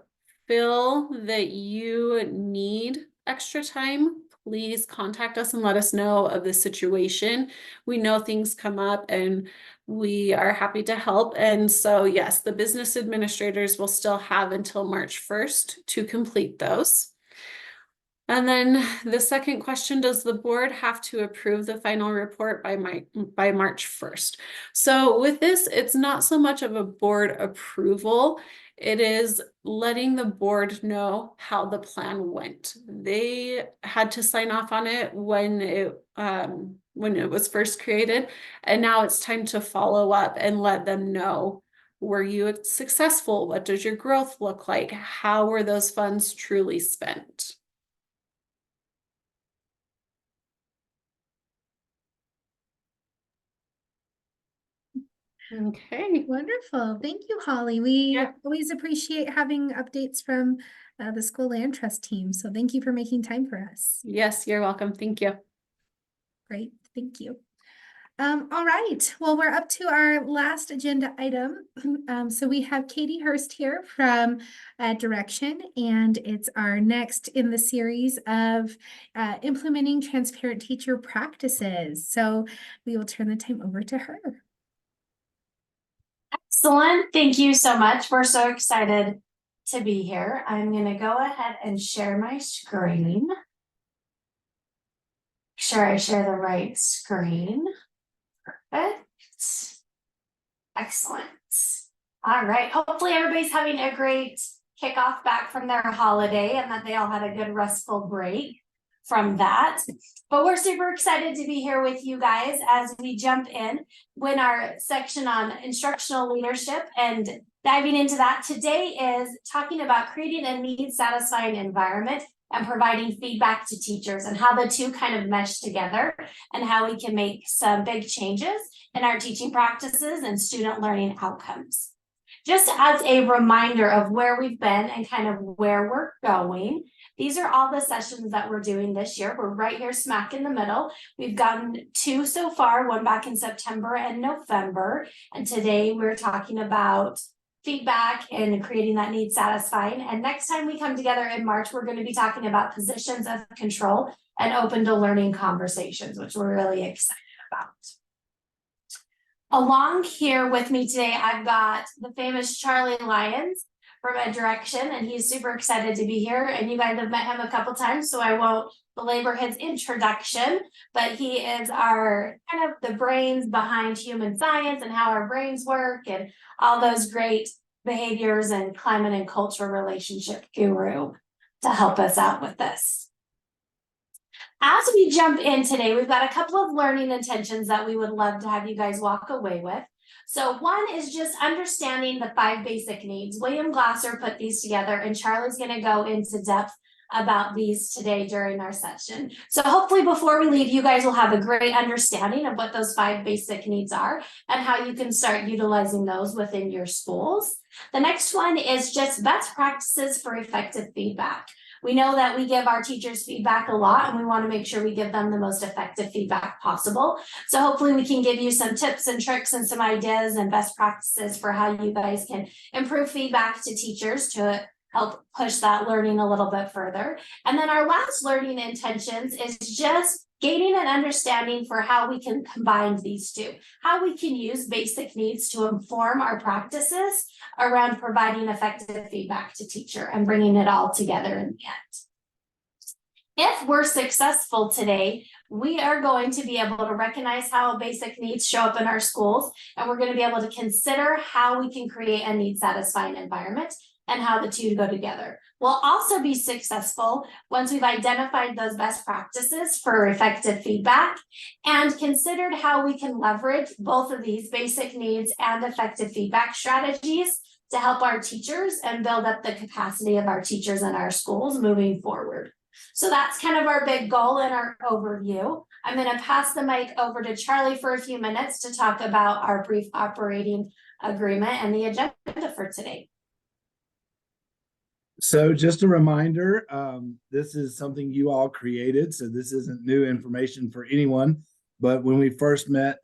feel that you need extra time, please contact us and let us know of the situation. We know things come up and we are happy to help. And so, yes, the business administrators will still have until March 1st to complete those. And then the second question, does the board have to approve the final report by March 1st? So with this, it's not so much of a board approval. It is letting the board know how the plan went. They had to sign off on it when it was first created, and now it's time to follow up and let them know, were you successful? What does your growth look like? How were those funds truly spent? Okay. Wonderful. Thank you, Holly. We Yeah. always appreciate having updates from the school land trust team. So thank you for making time for us. Yes, you're welcome. Thank you. Great. Thank you. All right. Well, we're up to our last agenda item. So we have Katie Hurst here from Direction, and it's our next in the series of implementing transparent teacher practices. So we will turn the time over to her. Excellent. Thank you so much. We're so excited to be here. I'm going to go ahead and share my screen. Make sure I share the right screen. Perfect. Excellent. All right. Hopefully everybody's having a great kickoff back from their holiday and that they all had a good restful break from that. But we're super excited to be here with you guys as we jump in when our section on instructional leadership and diving into that. Today is talking about creating a need-satisfying environment and providing feedback to teachers and how the two kind of mesh together and how we can make some big changes in our teaching practices and student learning outcomes. Just as a reminder of where we've been and kind of where we're going, these are all the sessions that we're doing this year. We're right here smack in the middle. We've gotten 2 so far, one back in September and November. And today we're talking about feedback and creating that need satisfying. And next time we come together in March, we're going to be talking about positions of control and open to learning conversations, which we're really excited about. Along here with me today, I've got the famous Charlie Lyons from EdDirection, and he's super excited to be here. And you guys have met him a couple times, so I won't belabor his introduction, but he is our kind of the brains behind human science and how our brains work and all those great behaviors and climate and culture relationship guru to help us out with this. As we jump in today, we've got a couple of learning intentions that we would love to have you guys walk away with. So one is just understanding the 5 basic needs. William Glasser put these together, and Charlie's going to go into depth about these today during our session. So hopefully before we leave, you guys will have a great understanding of what those 5 basic needs are and how you can start utilizing those within your schools. The next one is just best practices for effective feedback. We know that we give our teachers feedback a lot, and we want to make sure we give them the most effective feedback possible. So hopefully we can give you some tips and tricks and some ideas and best practices for how you guys can improve feedback to teachers to help push that learning a little bit further. And then our last learning intentions is just gaining an understanding for how we can combine these two, how we can use basic needs to inform our practices around providing effective feedback to teacher and bringing it all together in the end. If we're successful today, we are going to be able to recognize how basic needs show up in our schools, and we're going to be able to consider how we can create a need-satisfying environment and how the two go together. We'll also be successful once we've identified those best practices for effective feedback and considered how we can leverage both of these basic needs and effective feedback strategies to help our teachers and build up the capacity of our teachers in our schools moving forward. So that's kind of our big goal and our overview. I'm going to pass the mic over to Charlie for a few minutes to talk about our brief operating agreement and the agenda for today. So just a reminder, this is something you all created, so this isn't new information for anyone. But when we first met,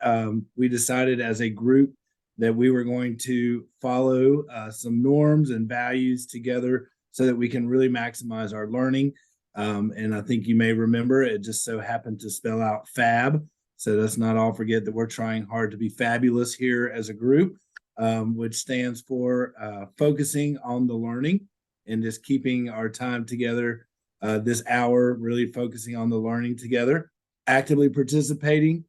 we decided as a group that we were going to follow some norms and values together so that we can really maximize our learning. And I think you may remember it just so happened to spell out FAB. So let's not all forget that we're trying hard to be fabulous here as a group, which stands for focusing on the learning and just keeping our time together this hour, really focusing on the learning together, actively participating.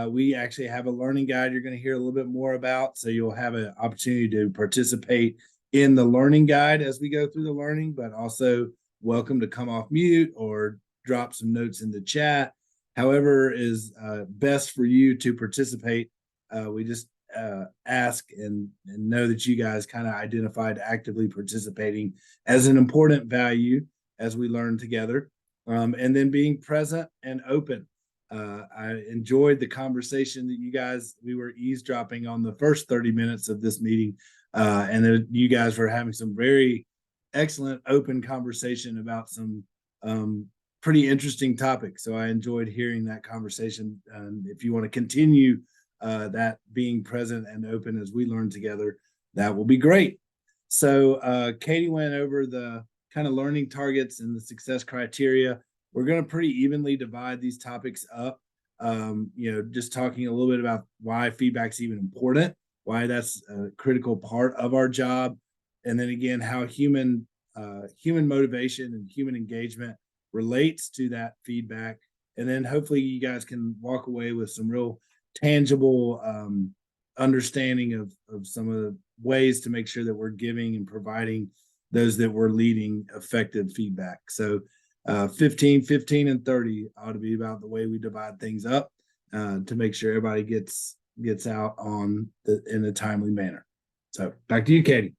We actually have a learning guide you're going to hear a little bit more about. So you'll have an opportunity to participate in the learning guide as we go through the learning, but also welcome to come off mute or drop some notes in the chat. However is best for you to participate. We just ask and know that you guys kind of identified actively participating as an important value as we learn together. And then being present and open. I enjoyed the conversation that we were eavesdropping on the first 30 minutes of this meeting. And then you guys were having some very excellent open conversation about some pretty interesting topics. So I enjoyed hearing that conversation. If you want to continue that being present and open as we learn together, that will be great. So Katie went over the kind of learning targets and the success criteria. We're going to pretty evenly divide these topics up, just talking a little bit about why feedback's even important, why that's a critical part of our job. And then again, how human motivation and human engagement relates to that feedback. And then hopefully you guys can walk away with some real tangible understanding of some of the ways to make sure that we're giving and providing those that we're leading effective feedback. So 15, 15, and 30 ought to be about the way we divide things up to make sure everybody gets out in a timely manner. So back to you, Katie.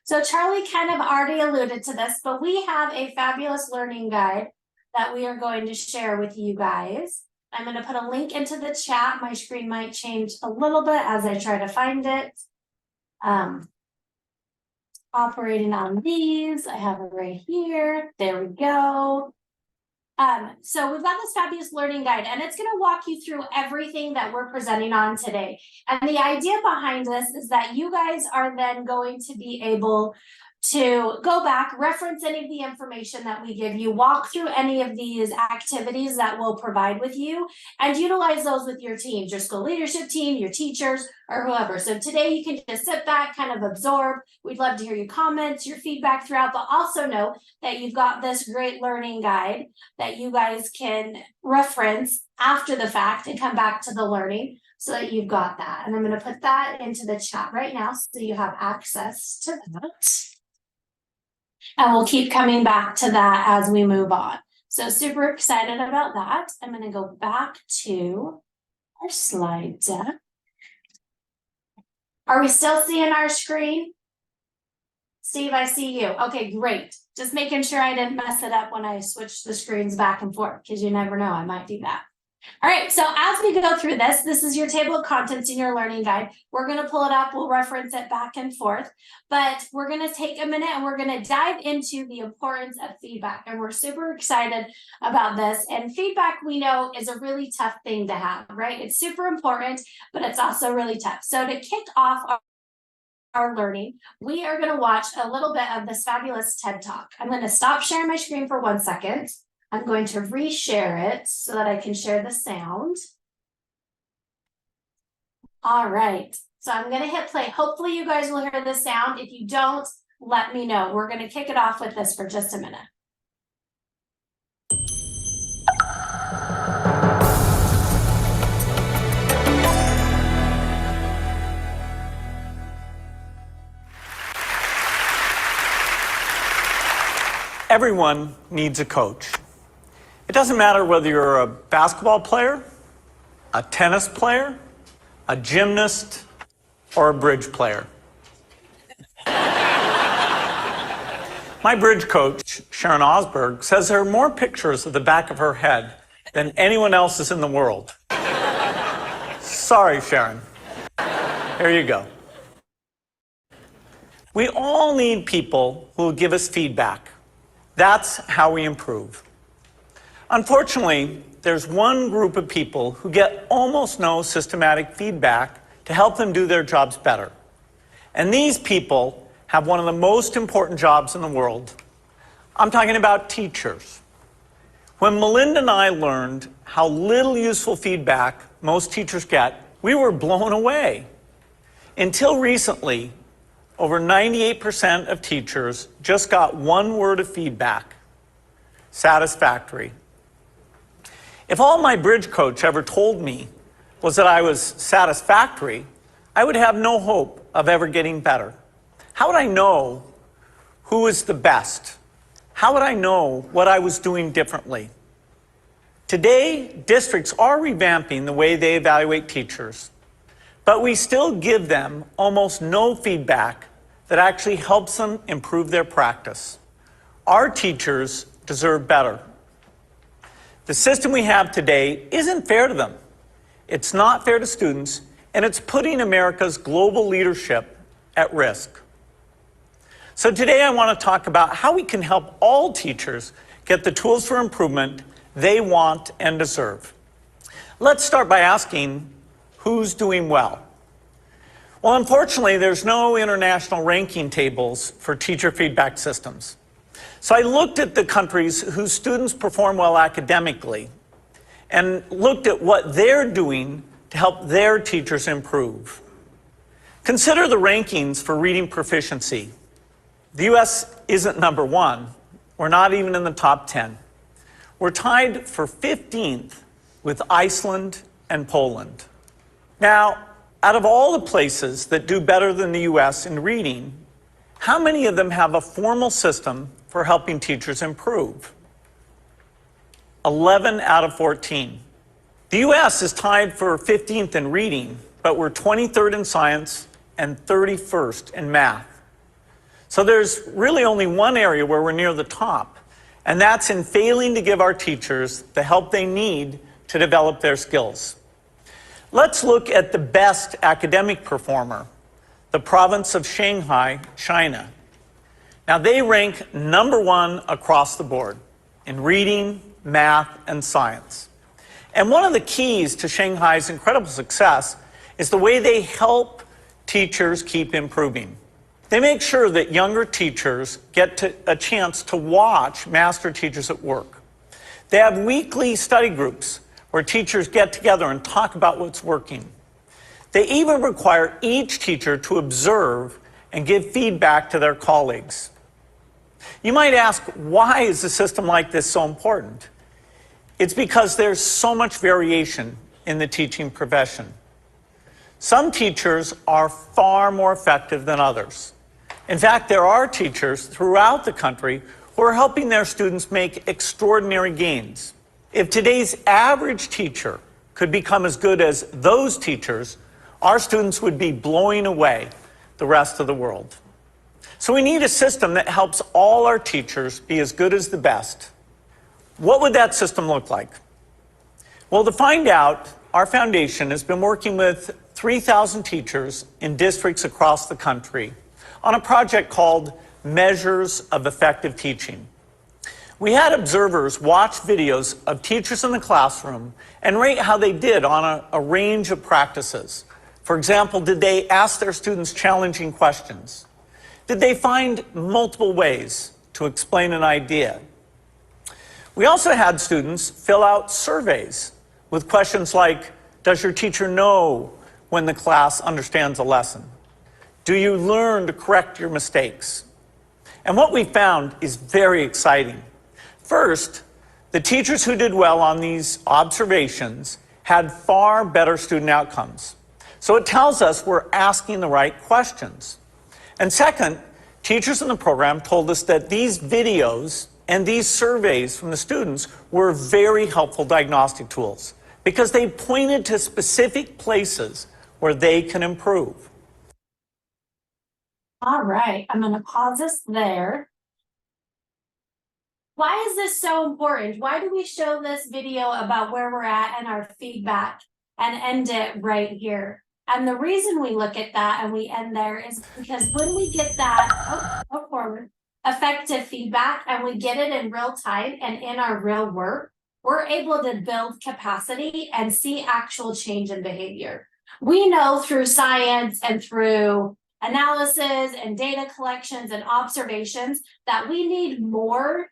So Charlie kind of already alluded to this, but we have a fabulous learning guide that we are going to share with you guys. I'm going to put a link into the chat. My screen might change a little bit as I try to find it. Operating on these, I have it right here. There we go. So we've got this fabulous learning guide, and it's going to walk you through everything that we're presenting on today. And the idea behind this is that you guys are then going to be able to go back, reference any of the information that we give you, walk through any of these activities that we'll provide with you, and utilize those with your teams, your school leadership team, your teachers, or whoever. So today you can just sit back, kind of absorb. We'd love to hear your comments, your feedback throughout, but also know that you've got this great learning guide that you guys can reference after the fact and come back to the learning so that you've got that. And I'm going to put that into the chat right now so you have access to that. And we'll keep coming back to that as we move on. So super excited about that. I'm going to go back to our slide deck. Are we still seeing our screen? Steve, I see you. Okay, great. Just making sure I didn't mess it up when I switched the screens back and forth, because you never know, I might do that. All right, so as we go through this is your table of contents in your learning guide. We're going to pull it up. We'll reference it back and forth, but we're going to take a minute and we're going to dive into the importance of feedback. And we're super excited about this. And feedback, we know, is a really tough thing to have, right? It's super important, but it's also really tough. So to kick off our learning, we are going to watch a little bit of this fabulous TED Talk. I'm going to stop sharing my screen for 1 second. I'm going to reshare it so that I can share the sound. All right, so I'm going to hit play. Hopefully you guys will hear the sound. If you don't, let me know. We're going to kick it off with this for just a minute. Everyone needs a coach. It doesn't matter whether you're a basketball player, a tennis player, a gymnast, or a bridge player. My bridge coach, Sharon Osberg, says there are more pictures of the back of her head than anyone else's in the world. Sorry, Sharon. Here you go. We all need people who will give us feedback. That's how we improve. Unfortunately, there's one group of people who get almost no systematic feedback to help them do their jobs better. And these people have one of the most important jobs in the world. I'm talking about teachers. When Melinda and I learned how little useful feedback most teachers get, we were blown away. Until recently, over 98% of teachers just got one word of feedback: satisfactory. If all my bridge coach ever told me was that I was satisfactory, I would have no hope of ever getting better. How would I know who was the best? How would I know what I was doing differently? Today, districts are revamping the way they evaluate teachers, but we still give them almost no feedback that actually helps them improve their practice. Our teachers deserve better. The system we have today isn't fair to them. It's not fair to students, and it's putting America's global leadership at risk. So today I want to talk about how we can help all teachers get the tools for improvement they want and deserve. Let's start by asking, who's doing well? Well, unfortunately, there's no international ranking tables for teacher feedback systems. So I looked at the countries whose students perform well academically and looked at what they're doing to help their teachers improve. Consider the rankings for reading proficiency. The US isn't number one. We're not even in the top 10. We're tied for 15th with Iceland and Poland. Now, out of all the places that do better than the US in reading, how many of them have a formal system for helping teachers improve? 11 out of 14. The US is tied for 15th in reading, but we're 23rd in science and 31st in math. So there's really only one area where we're near the top, and that's in failing to give our teachers the help they need to develop their skills. Let's look at the best academic performer, the province of Shanghai, China. Now they rank #1 across the board in reading, math, and science. And one of the keys to Shanghai's incredible success is the way they help teachers keep improving. They make sure that younger teachers get a chance to watch master teachers at work. They have weekly study groups where teachers get together and talk about what's working. They even require each teacher to observe and give feedback to their colleagues. You might ask, why is a system like this so important? It's because there's so much variation in the teaching profession. Some teachers are far more effective than others. In fact, there are teachers throughout the country who are helping their students make extraordinary gains. If today's average teacher could become as good as those teachers, our students would be blowing away the rest of the world. So we need a system that helps all our teachers be as good as the best. What would that system look like? Well, to find out, our foundation has been working with 3,000 teachers in districts across the country on a project called Measures of Effective Teaching. We had observers watch videos of teachers in the classroom and rate how they did on a range of practices. For example, did they ask their students challenging questions? Did they find multiple ways to explain an idea? We also had students fill out surveys with questions like, does your teacher know when the class understands a lesson? Do you learn to correct your mistakes? And what we found is very exciting. First, the teachers who did well on these observations had far better student outcomes. So it tells us we're asking the right questions. And second, teachers in the program told us that these videos and these surveys from the students were very helpful diagnostic tools because they pointed to specific places where they can improve. All right, I'm gonna pause this there. Why is this so important? Why do we show this video about where we're at and our feedback and end it right here? And the reason we look at that and we end there is because when we get that forward, effective feedback and we get it in real time and in our real work, we're able to build capacity and see actual change in behavior. We know through science and through analysis and data collections and observations that we need more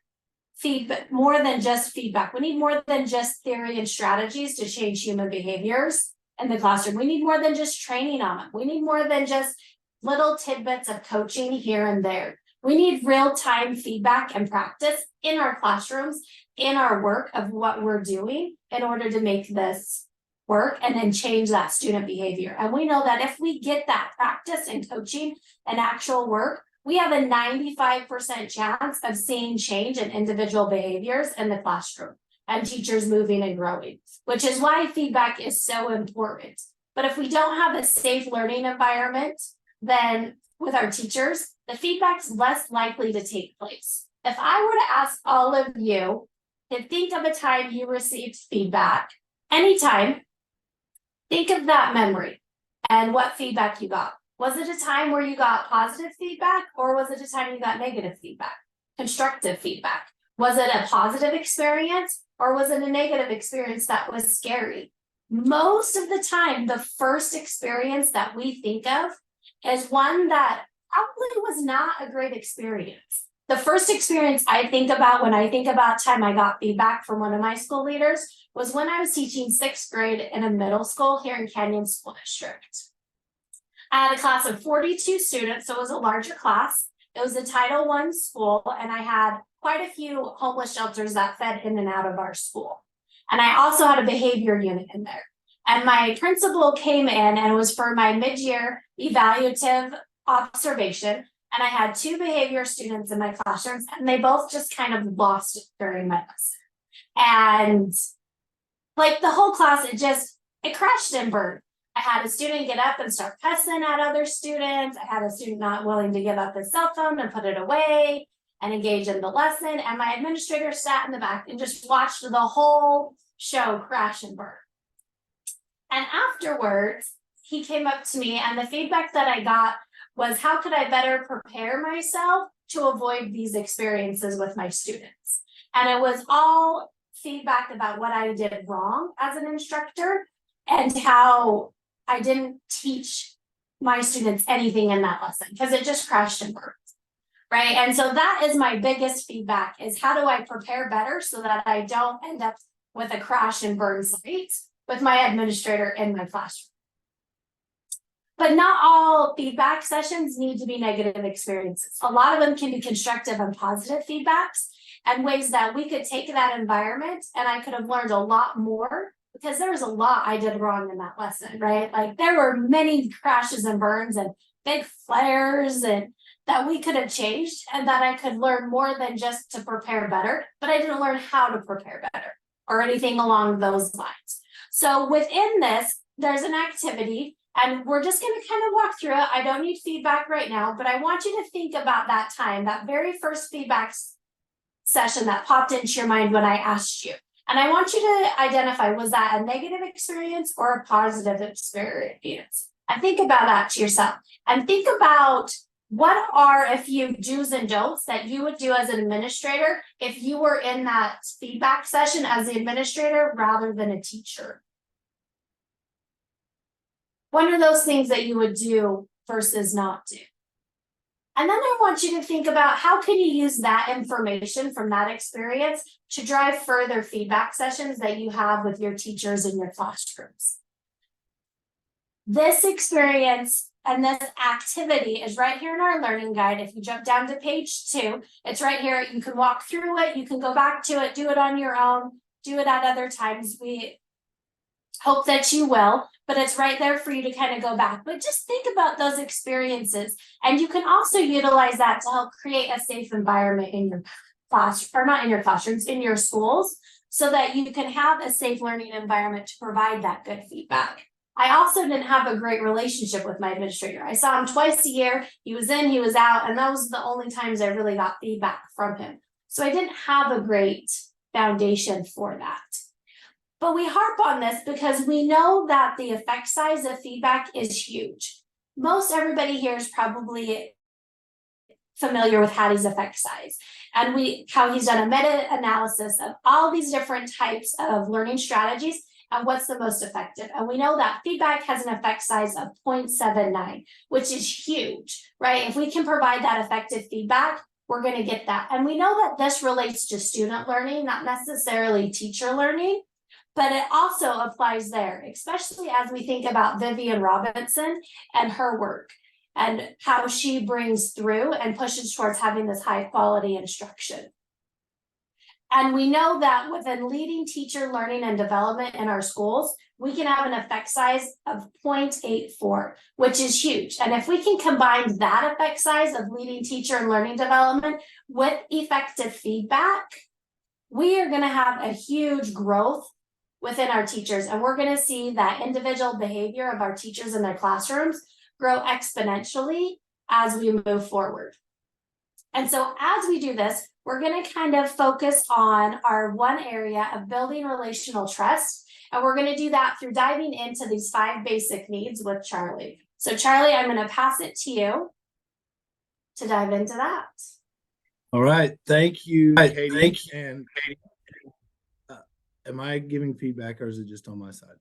feedback, more than just feedback. We need more than just theory and strategies to change human behaviors in the classroom. We need more than just training on them. We need more than just little tidbits of coaching here and there. We need real-time feedback and practice in our classrooms, in our work of what we're doing in order to make this work and then change that student behavior. And we know that if we get that practice and coaching and actual work, we have a 95% chance of seeing change in individual behaviors in the classroom and teachers moving and growing, which is why feedback is so important. But if we don't have a safe learning environment, then with our teachers, the feedback's less likely to take place. If I were to ask all of you to think of a time you received feedback, anytime, think of that memory and what feedback you got. Was it a time where you got positive feedback or was it a time you got negative feedback? Constructive feedback. Was it a positive experience or was it a negative experience that was scary? Most of the time, the first experience that we think of is one that probably was not a great experience. The first experience I think about when I think about time I got feedback from one of my school leaders was when I was teaching 6th grade in a middle school here in Canyon School District. I had a class of 42 students, so it was a larger class. It was a Title I school, and I had quite a few homeless shelters that fed in and out of our school. And I also had a behavior unit in there. And my principal came in and it was for my mid-year evaluative observation. And I had 2 behavior students in my classrooms, and they both just kind of lost it during my lesson. And like the whole class, it crashed and burned. I had a student get up and start cussing at other students. I had a student not willing to give up his cell phone and put it away and engage in the lesson. And my administrator sat in the back and just watched the whole show crash and burn. And afterwards, he came up to me, and the feedback that I got was, how could I better prepare myself to avoid these experiences with my students? And it was all feedback about what I did wrong as an instructor and how I didn't teach my students anything in that lesson because it just crashed and burned, right? And so that is my biggest feedback, is how do I prepare better so that I don't end up with a crash and burn site with my administrator in my classroom. But not all feedback sessions need to be negative experiences. A lot of them can be constructive and positive feedbacks and ways that we could take that environment and I could have learned a lot more, because there was a lot I did wrong in that lesson, right? Like there were many crashes and burns and big flares and that we could have changed, and that I could learn more than just to prepare better, but I didn't learn how to prepare better or anything along those lines. So within this, there's an activity, and we're just going to kind of walk through it. I don't need feedback right now, but I want you to think about that time, that very first feedback session that popped into your mind when I asked you. And I want you to identify, was that a negative experience or a positive experience? And think about that to yourself. And think about what are a few do's and don'ts that you would do as an administrator if you were in that feedback session as the administrator rather than a teacher? What are those things that you would do versus not do? And then I want you to think about, how can you use that information from that experience to drive further feedback sessions that you have with your teachers in your classrooms? This experience and this activity is right here in our learning guide. If you jump down to page 2, it's right here. You can walk through it. You can go back to it, do it on your own, do it at other times. We hope that you will, but it's right there for you to kind of go back. But just think about those experiences. And you can also utilize that to help create a safe environment in your class, or not in your classrooms, in your schools, so that you can have a safe learning environment to provide that good feedback. I also didn't have a great relationship with my administrator. I saw him twice a year. He was in, he was out, and those were the only times I really got feedback from him. So I didn't have a great foundation for that. But we harp on this because we know that the effect size of feedback is huge. Most everybody here is probably familiar with Hattie's effect size, and how he's done a meta-analysis of all these different types of learning strategies and what's the most effective. And we know that feedback has an effect size of 0.79, which is huge, right? If we can provide that effective feedback, we're going to get that. And we know that this relates to student learning, not necessarily teacher learning, but it also applies there, especially as we think about Vivian Robinson and her work and how she brings through and pushes towards having this high quality instruction. And we know that within leading teacher learning and development in our schools, we can have an effect size of 0.84, which is huge. And if we can combine that effect size of leading teacher and learning development with effective feedback, we are going to have a huge growth within our teachers. And we're going to see that individual behavior of our teachers in their classrooms grow exponentially as we move forward. And so as we do this, we're going to kind of focus on our one area of building relational trust. And we're going to do that through diving into these 5 basic needs with Charlie. So Charlie, I'm going to pass it to you to dive into that. All right. Thank you, Katie. And Katie, am I giving feedback or is it just on my side?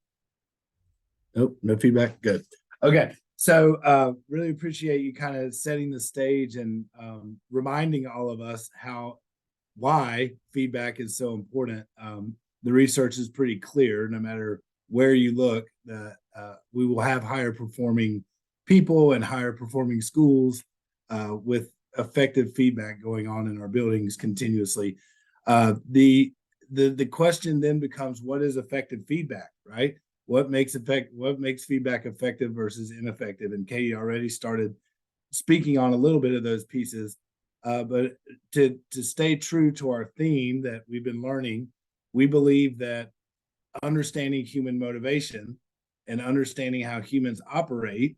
Nope, no feedback. Good. Okay. So really appreciate you kind of setting the stage and reminding all of us why feedback is so important. The research is pretty clear. No matter where you look, that we will have higher performing people and higher performing schools with effective feedback going on in our buildings continuously. The question then becomes, what is effective feedback, right? What makes feedback effective versus ineffective? And Katie already started speaking on a little bit of those pieces. But to stay true to our theme that we've been learning, we believe that understanding human motivation and understanding how humans operate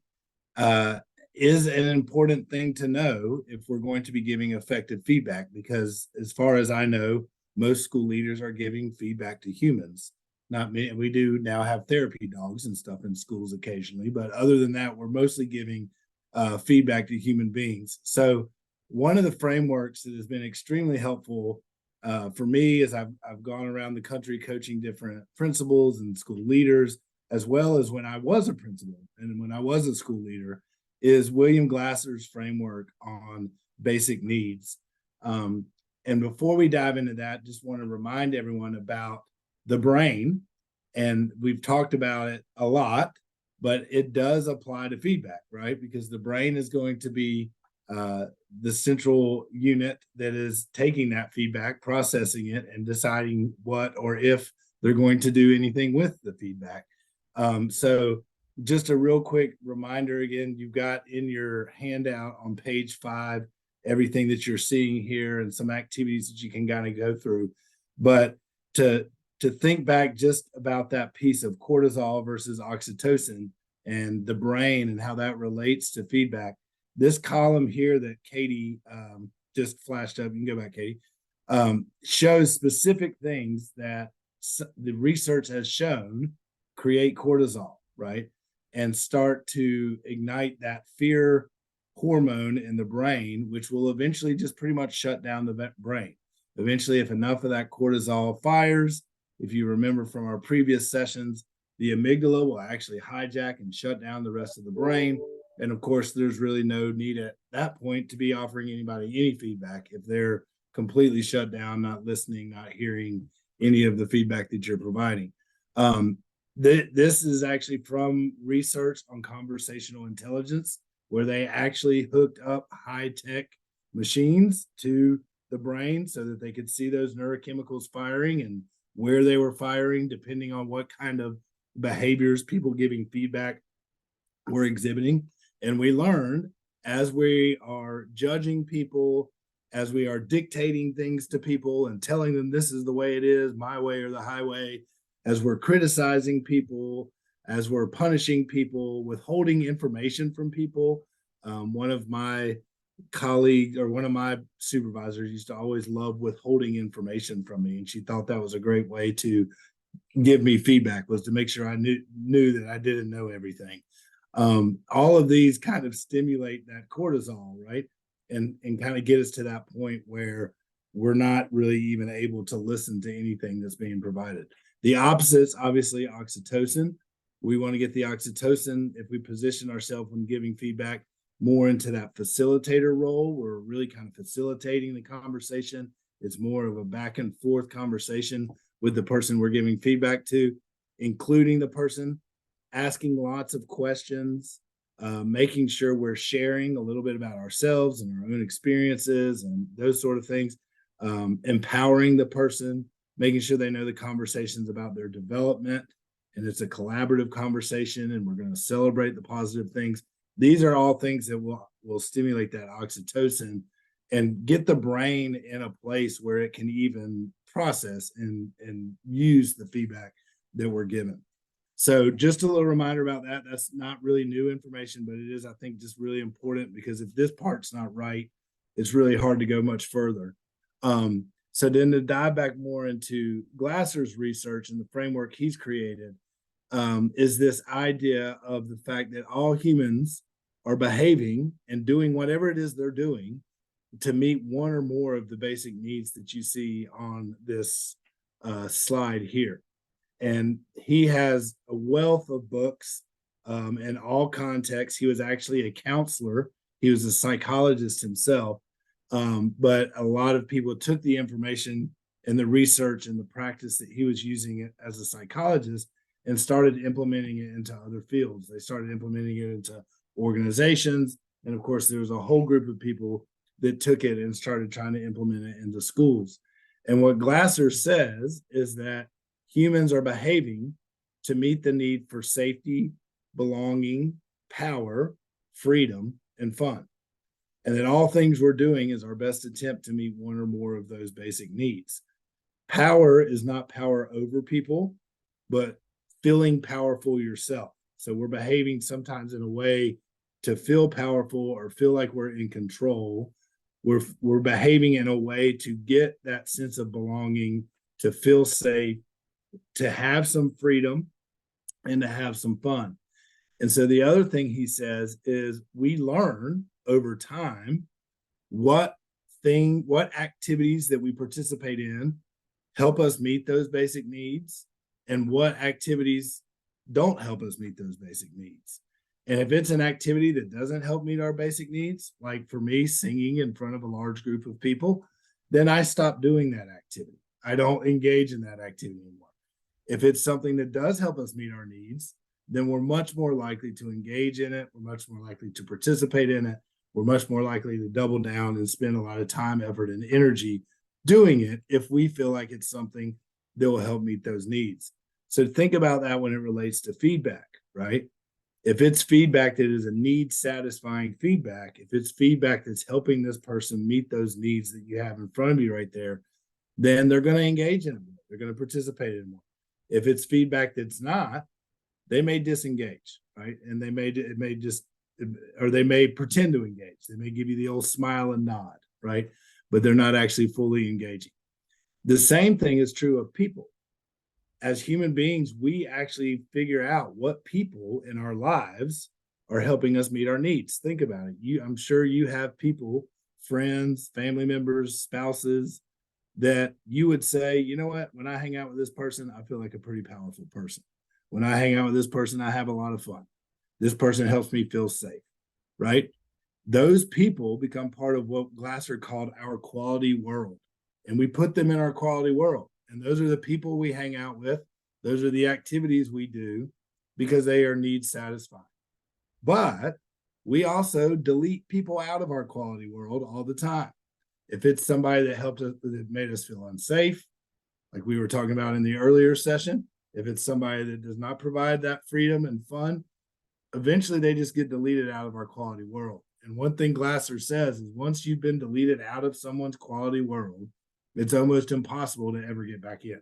is an important thing to know if we're going to be giving effective feedback, because as far as I know, most school leaders are giving feedback to humans. Not me. We do now have therapy dogs and stuff in schools occasionally, but other than that, we're mostly giving feedback to human beings. So one of the frameworks that has been extremely helpful for me as I've gone around the country coaching different principals and school leaders, as well as when I was a principal and when I was a school leader, is William Glasser's framework on basic needs. And before we dive into that, just want to remind everyone about the brain. And we've talked about it a lot, but it does apply to feedback, right? Because the brain is going to be the central unit that is taking that feedback, processing it, and deciding what or if they're going to do anything with the feedback. So just a real quick reminder again, you've got in your handout on page 5 everything that you're seeing here and some activities that you can kind of go through. But to think back just about that piece of cortisol versus oxytocin and the brain and how that relates to feedback, this column here that Katie just flashed up, you can go back, Katie, shows specific things that the research has shown create cortisol, right? And start to ignite that fear hormone in the brain, which will eventually just pretty much shut down the brain. Eventually, if enough of that cortisol fires, if you remember from our previous sessions, the amygdala will actually hijack and shut down the rest of the brain. And of course, there's really no need at that point to be offering anybody any feedback if they're completely shut down, not listening, not hearing any of the feedback that you're providing. This is actually from research on conversational intelligence, where they actually hooked up high-tech machines to the brain so that they could see those neurochemicals firing and where they were firing, depending on what kind of behaviors people giving feedback were exhibiting. And we learned, as we are judging people, as we are dictating things to people and telling them this is the way it is, my way or the highway, as we're criticizing people, as we're punishing people, withholding information from people. One of my colleague or one of my supervisors used to always love withholding information from me, and she thought that was a great way to give me feedback, was to make sure I knew that I didn't know everything. All of these kind of stimulate that cortisol, right? And kind of get us to that point where we're not really even able to listen to anything that's being provided. The opposite's obviously oxytocin. We want to get the oxytocin if we position ourselves when giving feedback more into that facilitator role. We're really kind of facilitating the conversation. It's more of a back and forth conversation with the person we're giving feedback to, including the person, asking lots of questions, making sure we're sharing a little bit about ourselves and our own experiences and those sort of things, empowering the person, making sure they know the conversation's about their development, and it's a collaborative conversation, and we're going to celebrate the positive things. These are all things that will stimulate that oxytocin and get the brain in a place where it can even process and use the feedback that we're given. So just a little reminder about that. That's not really new information, but it is, I think, just really important, because if this part's not right, it's really hard to go much further. So then to dive back more into Glasser's research and the framework he's created, is this idea of the fact that all humans are behaving and doing whatever it is they're doing to meet one or more of the basic needs that you see on this slide here. And he has a wealth of books in all contexts. He was actually a counselor. He was a psychologist himself. But a lot of people took the information and the research and the practice that he was using it as a psychologist and started implementing it into other fields. They started implementing it into organizations. And of course, there was a whole group of people that took it and started trying to implement it into schools. And what Glasser says is that humans are behaving to meet the need for safety, belonging, power, freedom, and fun. And that all things we're doing is our best attempt to meet one or more of those basic needs. Power is not power over people, but feeling powerful yourself. So we're behaving sometimes in a way to feel powerful or feel like we're in control. We're behaving in a way to get that sense of belonging, to feel safe, to have some freedom, and to have some fun. And so the other thing he says is we learn over time what activities that we participate in help us meet those basic needs and what activities don't help us meet those basic needs. And if it's an activity that doesn't help meet our basic needs, like for me, singing in front of a large group of people, then I stop doing that activity. I don't engage in that activity anymore. If it's something that does help us meet our needs, then we're much more likely to engage in it. We're much more likely to participate in it. We're much more likely to double down and spend a lot of time, effort, and energy doing it if we feel like it's something that will help meet those needs. So think about that when it relates to feedback, right? If it's feedback that is a need-satisfying feedback, if it's feedback that's helping this person meet those needs that you have in front of you right there, then they're going to engage in it more. They're going to participate in it more. If it's feedback that's not, they may disengage, right? And they may pretend to engage. They may give you the old smile and nod, right? But they're not actually fully engaging. The same thing is true of people. As human beings, we actually figure out what people in our lives are helping us meet our needs. Think about it. I'm sure you have people, friends, family members, spouses, that you would say, you know what, when I hang out with this person, I feel like a pretty powerful person. When I hang out with this person, I have a lot of fun. This person helps me feel safe, right? Those people become part of what Glasser called our quality world. And we put them in our quality world. And those are the people we hang out with. Those are the activities we do because they are need satisfying. But we also delete people out of our quality world all the time. If it's somebody that helped us, that made us feel unsafe, like we were talking about in the earlier session, if it's somebody that does not provide that freedom and fun, eventually they just get deleted out of our quality world. And one thing Glasser says is once you've been deleted out of someone's quality world, it's almost impossible to ever get back in.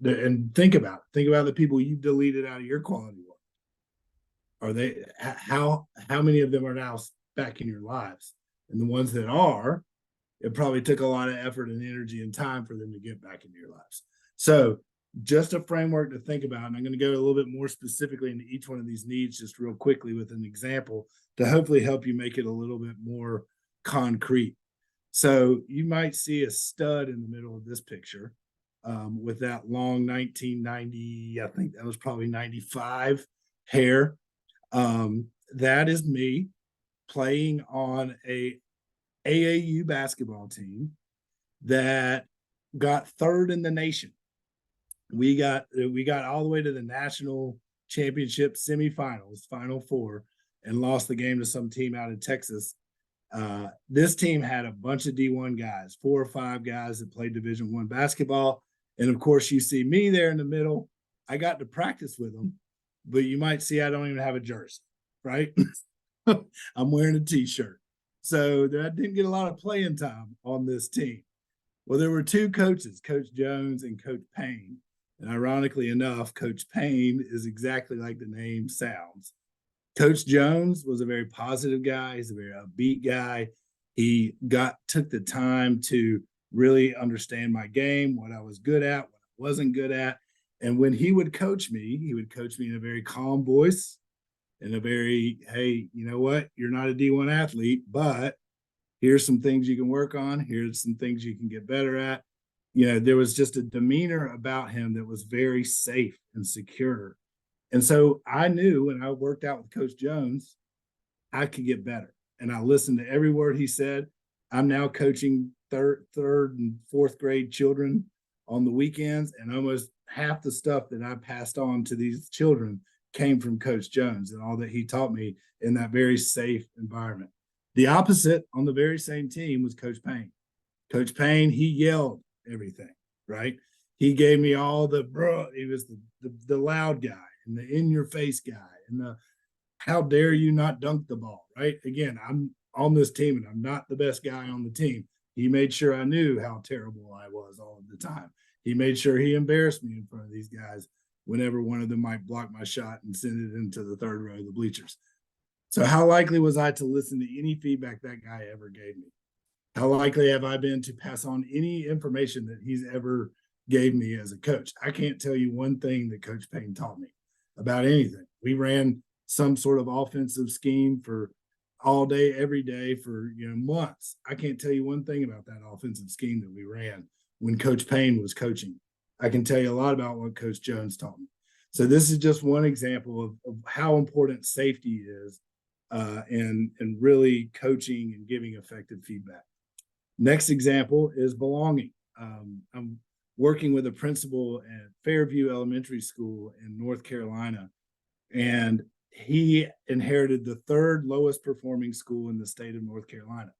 And think about the people you've deleted out of your quality world. Are they, how many of them are now back in your lives. And the ones that are, it probably took a lot of effort and energy and time for them to get back into your lives. So just a framework to think about. And I'm going to go a little bit more specifically into each one of these needs just real quickly with an example to hopefully help you make it a little bit more concrete. So you might see a stud in the middle of this picture with that long 1990, I think that was probably 95 hair. That is me playing on a AAU basketball team that got third in the nation. We got all the way to the national championship semifinals, Final Four, and lost the game to some team out in Texas. This team had a bunch of D1 guys, 4 or 5 guys that played Division I basketball. And of course, you see me there in the middle. I got to practice with them, but you might see I don't even have a jersey, right? I'm wearing a t-shirt. So I didn't get a lot of playing time on this team. Well, there were 2 coaches, Coach Jones and Coach Payne. And ironically enough, Coach Payne is exactly like the name sounds. Coach Jones was a very positive guy. He's a very upbeat guy. He took the time to really understand my game, what I was good at, what I wasn't good at. And when he would coach me in a very calm voice and a very, hey, you know what? You're not a D1 athlete, but here's some things you can work on. Here's some things you can get better at. You know, there was just a demeanor about him that was very safe and secure. And so I knew when I worked out with Coach Jones, I could get better. And I listened to every word he said. I'm now coaching third and fourth grade children on the weekends, and almost half the stuff that I passed on to these children came from Coach Jones and all that he taught me in that very safe environment. The opposite on the very same team was Coach Payne. Coach Payne, he yelled everything, right? He gave me all the, bro, he was the loud guy and the in-your-face guy and the how dare you not dunk the ball, right? Again, I'm on this team and I'm not the best guy on the team. He made sure I knew how terrible I was all of the time. He made sure he embarrassed me in front of these guys whenever one of them might block my shot and send it into the third row of the bleachers. So how likely was I to listen to any feedback that guy ever gave me? How likely have I been to pass on any information that he's ever gave me as a coach? I can't tell you one thing that Coach Payne taught me about anything. We ran some sort of offensive scheme for all day, every day for months. I can't tell you one thing about that offensive scheme that we ran when Coach Payne was coaching. I can tell you a lot about what Coach Jones taught me. So this is just one example of how important safety is and really coaching and giving effective feedback. Next example is belonging. I'm working with a principal at Fairview Elementary School in North Carolina, and he inherited the 3rd lowest performing school in the state of North Carolina.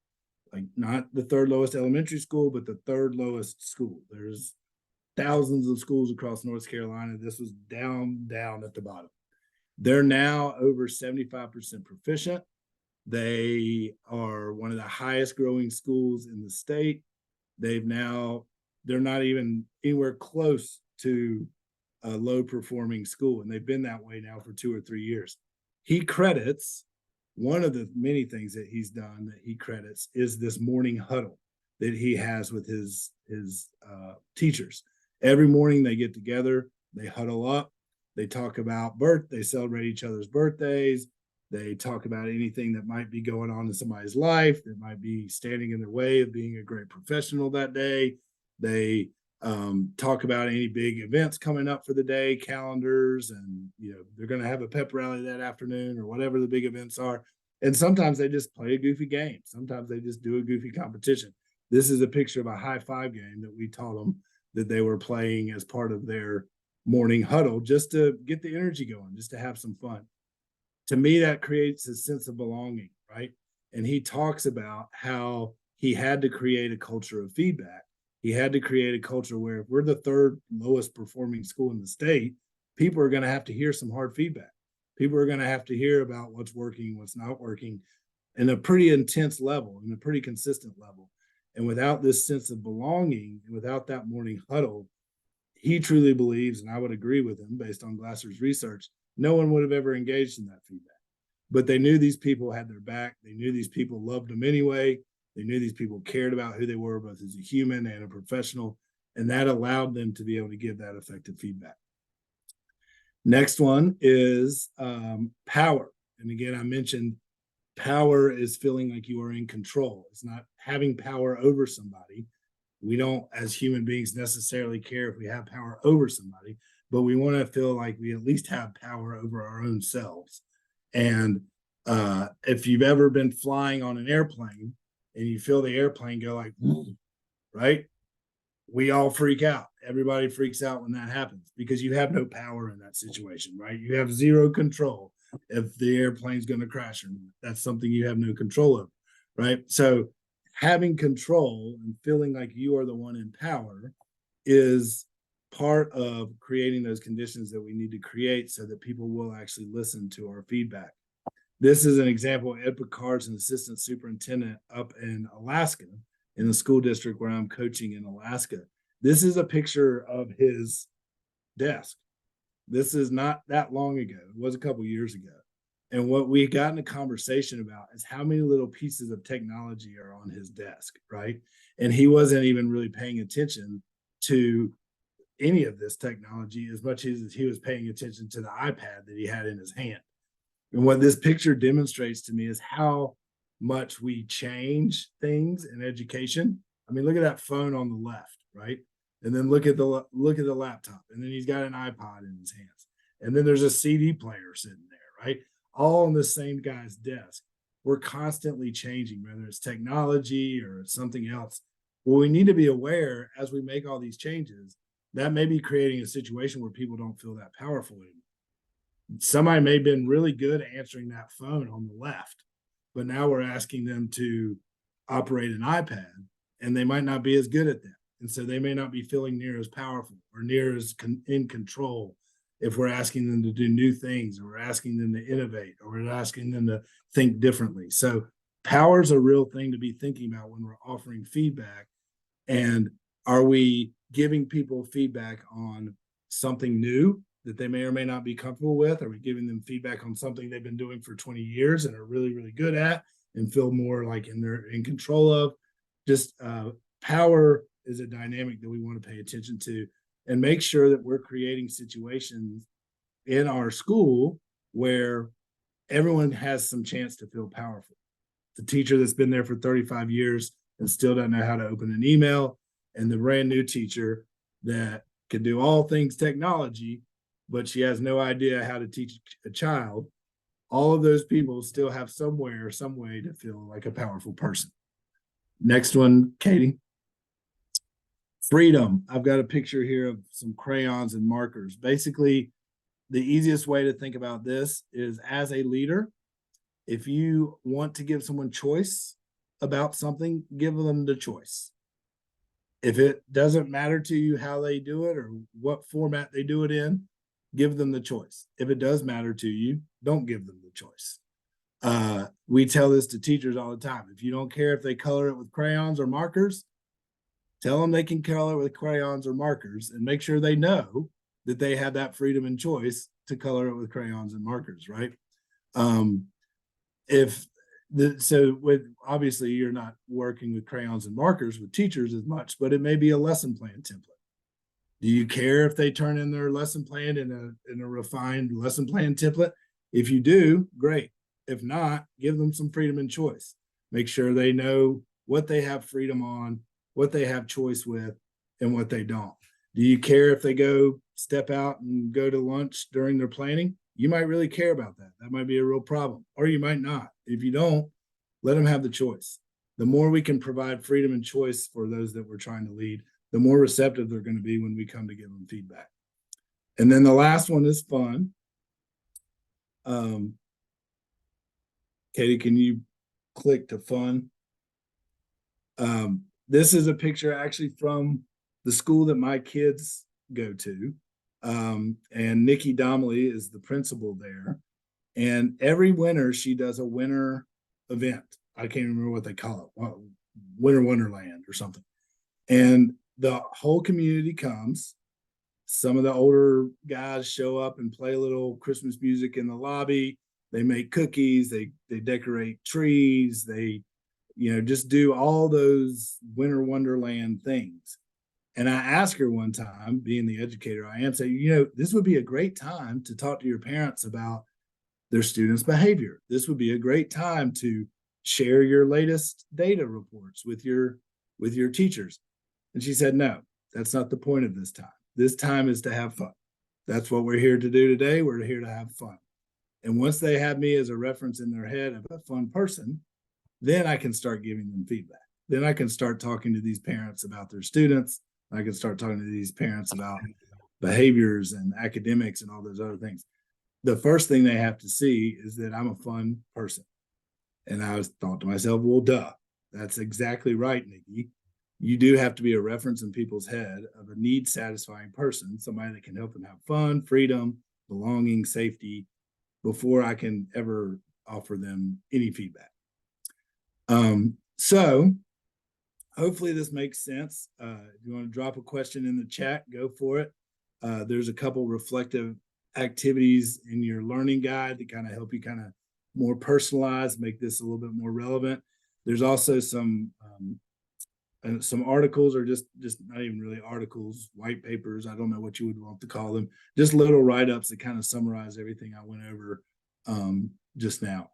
Like not the 3rd lowest elementary school, but the 3rd lowest school. There's thousands of schools across North Carolina. This was down at the bottom. They're now over 75% proficient. They are one of the highest growing schools in the state. They're not even anywhere close to a low performing school. And they've been that way now for 2 or 3 years. He credits, one of the many things that he's done that he credits is this morning huddle that he has with his teachers. Every morning they get together, they huddle up, they talk about they celebrate each other's birthdays. They talk about anything that might be going on in somebody's life that might be standing in their way of being a great professional that day. They talk about any big events coming up for the day, calendars, and they're going to have a pep rally that afternoon or whatever the big events are. And sometimes they just play a goofy game. Sometimes they just do a goofy competition. This is a picture of a high five game that we taught them that they were playing as part of their morning huddle just to get the energy going, just to have some fun. To me, that creates a sense of belonging, right? And he talks about how he had to create a culture of feedback. He had to create a culture where if we're the 3rd lowest performing school in the state, people are going to have to hear some hard feedback. People are going to have to hear about what's working, what's not working in a pretty intense level, in a pretty consistent level. And without this sense of belonging, and without that morning huddle, he truly believes, and I would agree with him based on Glasser's research, no one would have ever engaged in that feedback. but they knew these people had their back. They knew these people loved them anyway. They knew these people cared about who they were, both as a human and a professional, and that allowed them to be able to give that effective feedback. Next one is power. And again, I mentioned power is feeling like you are in control. It's not having power over somebody. We don't, as human beings, necessarily care if we have power over somebody, but we want to feel like we at least have power over our own selves. And if you've ever been flying on an airplane and you feel the airplane go like, right? We all freak out. Everybody freaks out when that happens because you have no power in that situation, right? You have zero control if the airplane's going to crash or not. That's something you have no control over, right? So having control and feeling like you are the one in power is part of creating those conditions that we need to create so that people will actually listen to our feedback. This is an example. Ed Picard's an assistant superintendent up in Alaska, in the school district where I'm coaching in Alaska. This is a picture of his desk. This is not that long ago. It was a couple years ago. And what we got in a conversation about is how many little pieces of technology are on his desk, right? And he wasn't even really paying attention to any of this technology as much as he was paying attention to the iPad that he had in his hand. And what this picture demonstrates to me is how much we change things in education. I mean, look at that phone on the left, right? And then look at the laptop, and then he's got an iPod in his hands, and then there's a CD player sitting there, right? All on the same guy's desk. We're constantly changing, whether it's technology or it's something else. Well, we need to be aware as we make all these changes that may be creating a situation where people don't feel that powerful anymore. Somebody may have been really good at answering that phone on the left, but now we're asking them to operate an iPad, and they might not be as good at that. And so they may not be feeling near as powerful or near as in control if we're asking them to do new things, or we're asking them to innovate, or we're asking them to think differently. So power is a real thing to be thinking about when we're offering feedback. And are we giving people feedback on something new that they may or may not be comfortable with? Are we giving them feedback on something they've been doing for 20 years and are really, really good at and feel more like in control of? Just power is a dynamic that we want to pay attention to and make sure that we're creating situations in our school where everyone has some chance to feel powerful. The teacher that's been there for 35 years and still doesn't know how to open an email, and the brand new teacher that can do all things technology, but she has no idea how to teach a child. All of those people still have somewhere, some way to feel like a powerful person. Next one, Katie. Freedom. I've got a picture here of some crayons and markers. Basically, the easiest way to think about this is, as a leader, if you want to give someone choice about something, give them the choice. If it doesn't matter to you how they do it or what format they do it in, give them the choice. If it does matter to you, don't give them the choice. We tell this to teachers all the time. If you don't care if they color it with crayons or markers, tell them they can color with crayons or markers, and make sure they know that they have that freedom and choice to color it with crayons and markers, right? Obviously you're not working with crayons and markers with teachers as much, but it may be a lesson plan template. Do you care if they turn in their lesson plan in a refined lesson plan template? If you do, great. If not, give them some freedom and choice. Make sure they know what they have freedom on, what they have choice with, and what they don't. Do you care if they go step out and go to lunch during their planning? You might really care about that. That might be a real problem, or you might not. If you don't, let them have the choice. The more we can provide freedom and choice for those that we're trying to lead, the more receptive they're going to be when we come to give them feedback. And then the last one is fun. Katie, can you click to fun? This is a picture actually from the school that my kids go to. And Nikki Domley is the principal there. And every winter she does a winter event. I can't remember what they call it. Winter Wonderland or something. And the whole community comes. Some of the older guys show up and play a little Christmas music in the lobby. they make cookies, they decorate trees, they, just do all those winter wonderland things. And I asked her one time, being the educator I am, say, this would be a great time to talk to your parents about their students' behavior. This would be a great time to share your latest data reports with your teachers. And she said, no, that's not the point of this time. This time is to have fun. That's what we're here to do today. We're here to have fun. And once they have me as a reference in their head of a fun person, then I can start giving them feedback. Then I can start talking to these parents about their students. I can start talking to these parents about behaviors and academics and all those other things. The first thing they have to see is that I'm a fun person. And I thought to myself, well, duh, that's exactly right, Nikki. You do have to be a reference in people's head of a need satisfying person, somebody that can help them have fun, freedom, belonging, safety, before I can ever offer them any feedback. So hopefully this makes sense. If you want to drop a question in the chat, go for it. There's a couple reflective activities in your learning guide to kind of help you kind of more personalize, make this a little bit more relevant. There's also some articles, or just not even really articles, white papers, I don't know what you would want to call them, just little write-ups that kind of summarize everything I went over just now.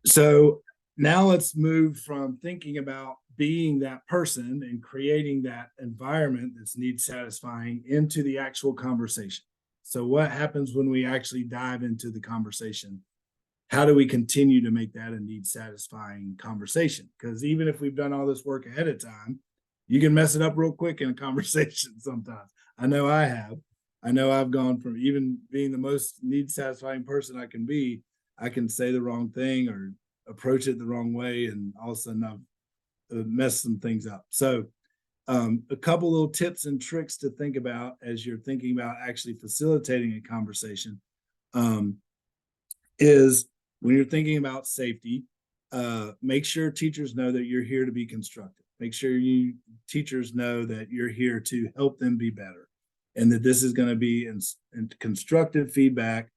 So now let's move from thinking about being that person and creating that environment that's needs satisfying into the actual conversation. So what happens when we actually dive into the conversation? How do we continue to make that a need satisfying conversation? Because even if we've done all this work ahead of time, you can mess it up real quick in a conversation sometimes. I know I have. I know I've gone from even being the most need satisfying person I can be, I can say the wrong thing or approach it the wrong way, and all of a sudden I've messed some things up. So a couple little tips and tricks to think about as you're thinking about actually facilitating a conversation is when you're thinking about safety, make sure teachers know that you're here to be constructive. Make sure teachers know that you're here to help them be better, and that this is going to be in constructive feedback.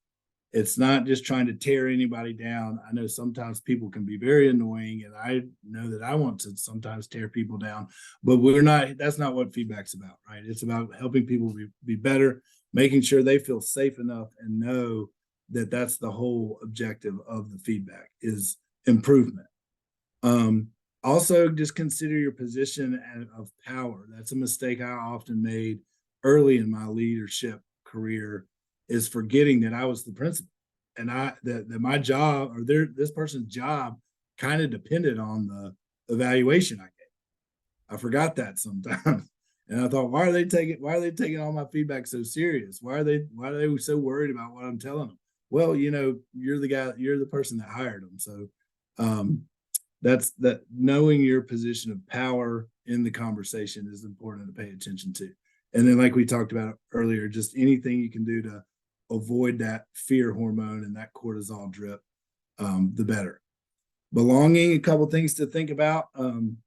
It's not just trying to tear anybody down. I know sometimes people can be very annoying, and I know that I want to sometimes tear people down, but that's not what feedback's about, right? It's about helping people be better, making sure they feel safe enough and know that that's the whole objective of the feedback is improvement. Also, just consider your position of power. That's a mistake I often made early in my leadership career, is forgetting that I was the principal, and that my job, or this person's job, kind of depended on the evaluation I gave. I forgot that sometimes, and I thought, why are they taking all my feedback so serious? Why are they so worried about what I'm telling them? Well, you're the person that hired them. So that's that. Knowing your position of power in the conversation is important to pay attention to. And then, like we talked about earlier, just anything you can do to avoid that fear hormone and that cortisol drip, the better. Belonging, a couple things to think about. And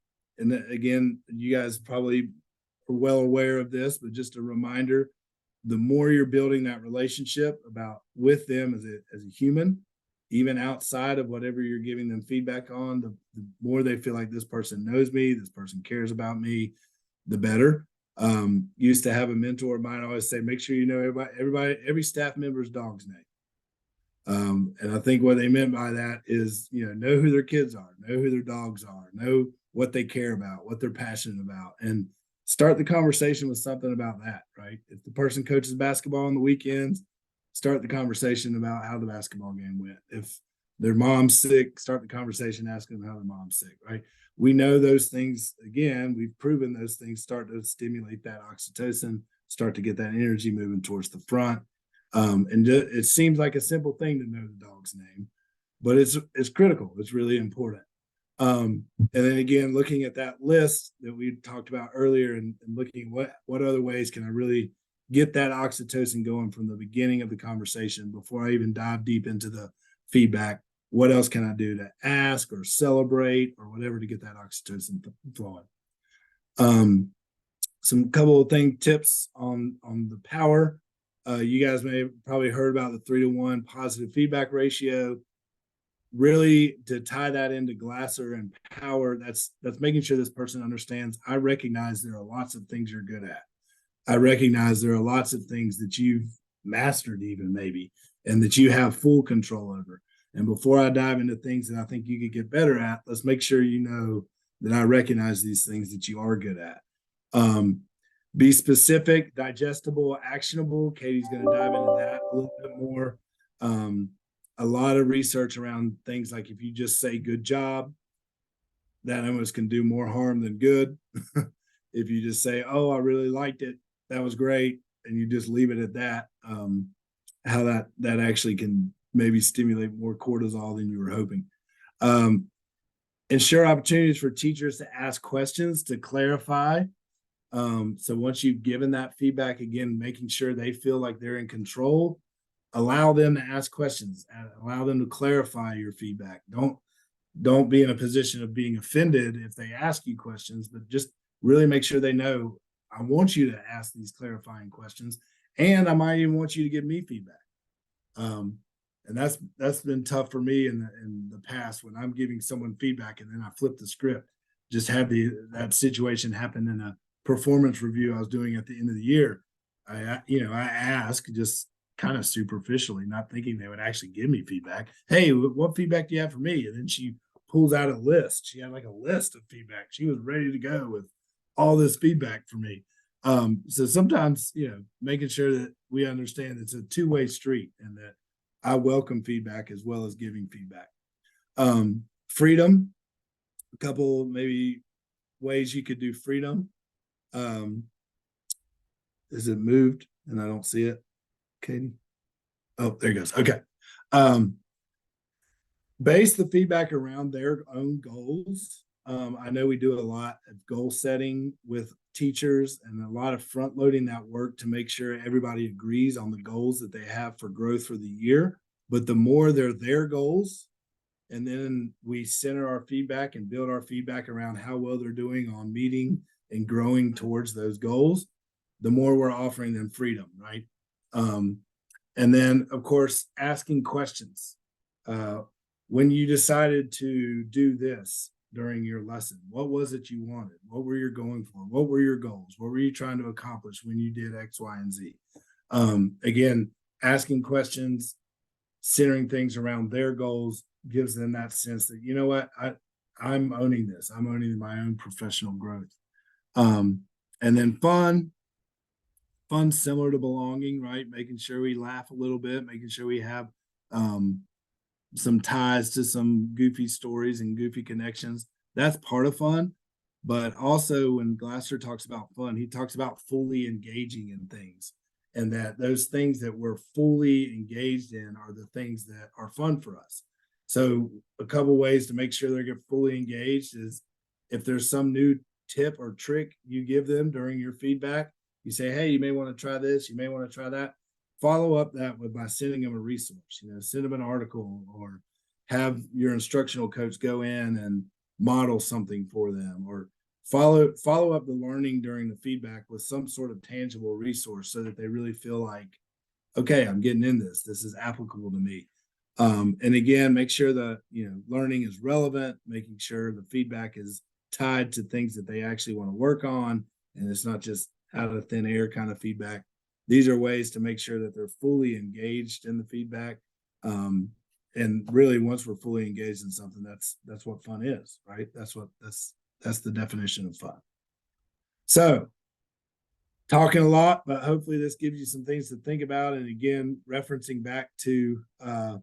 again, you guys probably are well aware of this, but just a reminder, the more you're building that relationship with them as a human, even outside of whatever you're giving them feedback on, the more they feel like this person knows me, this person cares about me, the better. Used to have a mentor of mine always say, make sure you know every staff member's dog's name. And I think what they meant by that is, know who their kids are, know who their dogs are, know what they care about, what they're passionate about, and start the conversation with something about that, right? If the person coaches basketball on the weekends, start the conversation about how the basketball game went. If their mom's sick, start the conversation asking them how their mom's sick, right? We know those things, again, we've proven those things start to stimulate that oxytocin, start to get that energy moving towards the front. And it seems like a simple thing to know the dog's name, but it's critical. It's really important. And then again, looking at that list that we talked about earlier and looking what other ways can I really get that oxytocin going from the beginning of the conversation before I even dive deep into the feedback. What else can I do to ask or celebrate or whatever to get that oxytocin flowing? Some couple of tips on the power. You guys may have probably heard about the 3-to-1 positive feedback ratio. Really, to tie that into Glasser and Power, that's making sure this person understands, I recognize there are lots of things you're good at. I recognize there are lots of things that you've mastered even maybe, and that you have full control over. And before I dive into things that I think you could get better at, let's make sure you know that I recognize these things that you are good at. Be specific, digestible, actionable. Katie's going to dive into that a little bit more. A lot of research around things like if you just say good job, that almost can do more harm than good. If you just say, oh, I really liked it, that was great, and you just leave it at that, how that actually can maybe stimulate more cortisol than you were hoping. Ensure opportunities for teachers to ask questions to clarify. So once you've given that feedback, again, making sure they feel like they're in control, allow them to ask questions, allow them to clarify your feedback. Don't be in a position of being offended if they ask you questions, but just really make sure they know, I want you to ask these clarifying questions, and I might even want you to give me feedback. And that's been tough for me in the past when I'm giving someone feedback and then I flip the script. Just had that situation happen in a performance review I was doing at the end of the year. I asked just kind of superficially, not thinking they would actually give me feedback. Hey, what feedback do you have for me? And then she pulls out a list. She had like a list of feedback. She was ready to go with all this feedback for me. So sometimes, making sure that we understand it's a two-way street and that I welcome feedback as well as giving feedback. Freedom, a couple maybe ways you could do freedom. Is it moved and I don't see it, Katie? Oh, there it goes. Okay. Base the feedback around their own goals. I know we do a lot of goal setting with teachers and a lot of front loading that work to make sure everybody agrees on the goals that they have for growth for the year. But the more they're their goals, and then we center our feedback and build our feedback around how well they're doing on meeting and growing towards those goals, the more we're offering them freedom, right? And then, of course, asking questions. When you decided to do this during your lesson, what was it you wanted? What were you going for? What were your goals? What were you trying to accomplish when you did X, Y, and Z? Again, asking questions, centering things around their goals gives them that sense that, you know what, I'm owning this. I'm owning my own professional growth. And then fun similar to belonging, right? Making sure we laugh a little bit, making sure we have some ties to some goofy stories and goofy connections. That's part of fun. But also when Glasser talks about fun, he talks about fully engaging in things, and that those things that we're fully engaged in are the things that are fun for us. So a couple ways to make sure they get fully engaged is if there's some new tip or trick you give them during your feedback, you say, hey, you may want to try this, you may want to try that. Follow up that by sending them a resource, send them an article or have your instructional coach go in and model something for them, or follow up the learning during the feedback with some sort of tangible resource so that they really feel like, okay, I'm getting in this. This is applicable to me. And again, make sure the learning is relevant, making sure the feedback is tied to things that they actually want to work on, and it's not just out of thin air kind of feedback. These are ways to make sure that they're fully engaged in the feedback. And really, once we're fully engaged in something, that's what fun is, right? That's the definition of fun. So talking a lot, but hopefully this gives you some things to think about. And again, referencing back to the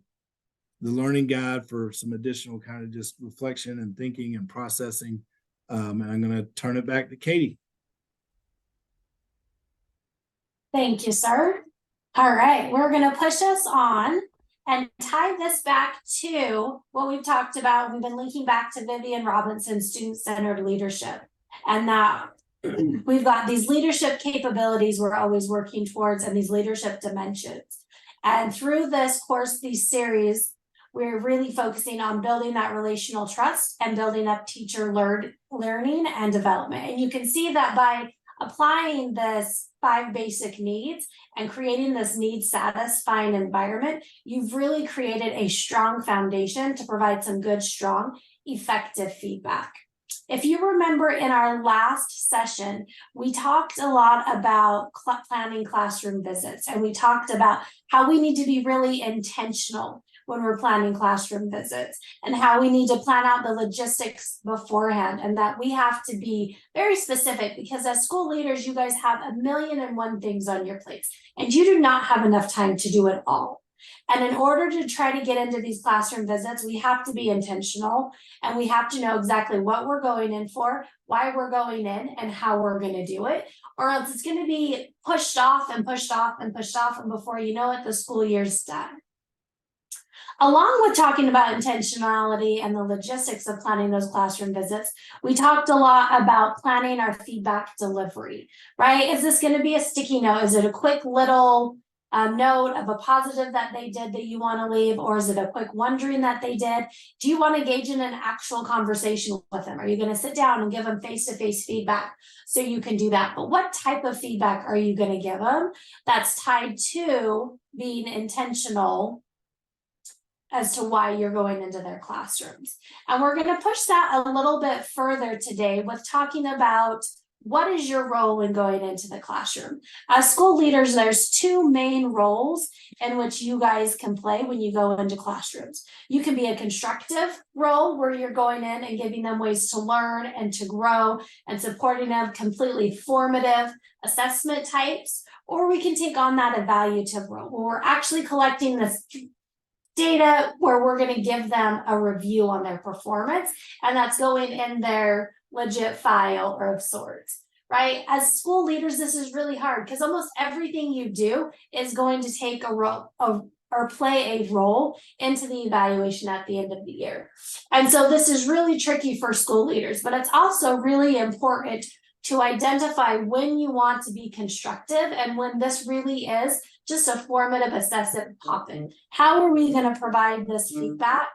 learning guide for some additional kind of just reflection and thinking and processing. And I'm going to turn it back to Katie. Thank you, sir. All right, we're going to push us on and tie this back to what we've talked about. We've been linking back to Vivian Robinson's student-centered leadership, and that we've got these leadership capabilities we're always working towards and these leadership dimensions. And through this course, these series, we're really focusing on building that relational trust and building up teacher learning and development. And you can see that by applying this 5 basic needs and creating this need satisfying environment, you've really created a strong foundation to provide some good, strong, effective feedback. If you remember in our last session, we talked a lot about planning classroom visits, and we talked about how we need to be really intentional when we're planning classroom visits, and how we need to plan out the logistics beforehand, and that we have to be very specific, because as school leaders, you guys have 1,000,001 things on your plates, and you do not have enough time to do it all. And in order to try to get into these classroom visits, we have to be intentional, and we have to know exactly what we're going in for, why we're going in, and how we're going to do it, or else it's going to be pushed off and pushed off and pushed off, and before you know it, the school year's done. Along with talking about intentionality and the logistics of planning those classroom visits, we talked a lot about planning our feedback delivery, right? Is this going to be a sticky note? Is it a quick little note of a positive that they did that you want to leave, or is it a quick wondering that they did? Do you want to engage in an actual conversation with them? Are you going to sit down and give them face-to-face feedback so you can do that? But what type of feedback are you going to give them that's tied to being intentional as to why you're going into their classrooms? And we're going to push that a little bit further today with talking about what is your role in going into the classroom. As school leaders, there's 2 main roles in which you guys can play when you go into classrooms. You can be a constructive role where you're going in and giving them ways to learn and to grow and supporting them, completely formative assessment types, or we can take on that evaluative role where we're actually collecting this data, where we're going to give them a review on their performance, and that's going in their legit file or of sorts, right? As school leaders, this is really hard because almost everything you do is going to take a role or play a role into the evaluation at the end of the year. And so this is really tricky for school leaders, but it's also really important to identify when you want to be constructive and when this really is just a formative assessment pop-in. How are we going to provide this feedback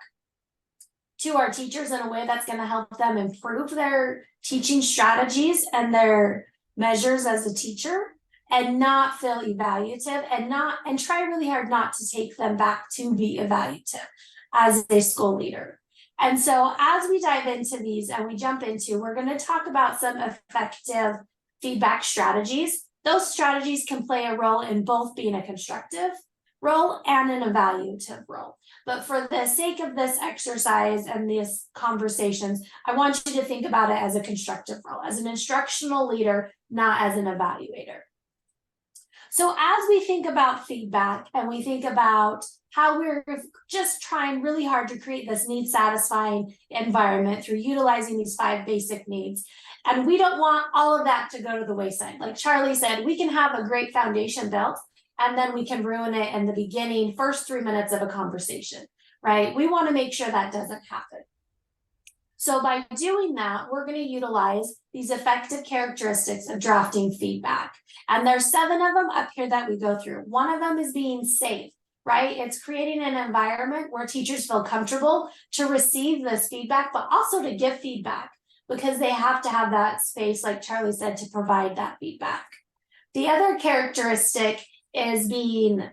to our teachers in a way that's going to help them improve their teaching strategies and their measures as a teacher, and not feel evaluative, and try really hard not to take them back to be evaluative as a school leader. And so as we dive into these and we jump into, we're going to talk about some effective feedback strategies. Those strategies can play a role in both being a constructive role and an evaluative role. But for the sake of this exercise and these conversations, I want you to think about it as a constructive role, as an instructional leader, not as an evaluator. So as we think about feedback and we think about how we're just trying really hard to create this need satisfying environment through utilizing these 5 basic needs, and we don't want all of that to go to the wayside. Like Charlie said, we can have a great foundation built and then we can ruin it in the beginning, first 3 minutes of a conversation, right? We want to make sure that doesn't happen. So by doing that, we're going to utilize these effective characteristics of drafting feedback. And there's 7 of them up here that we go through. One of them is being safe, right? It's creating an environment where teachers feel comfortable to receive this feedback, but also to give feedback, because they have to have that space, like Charlie said, to provide that feedback. The other characteristic is being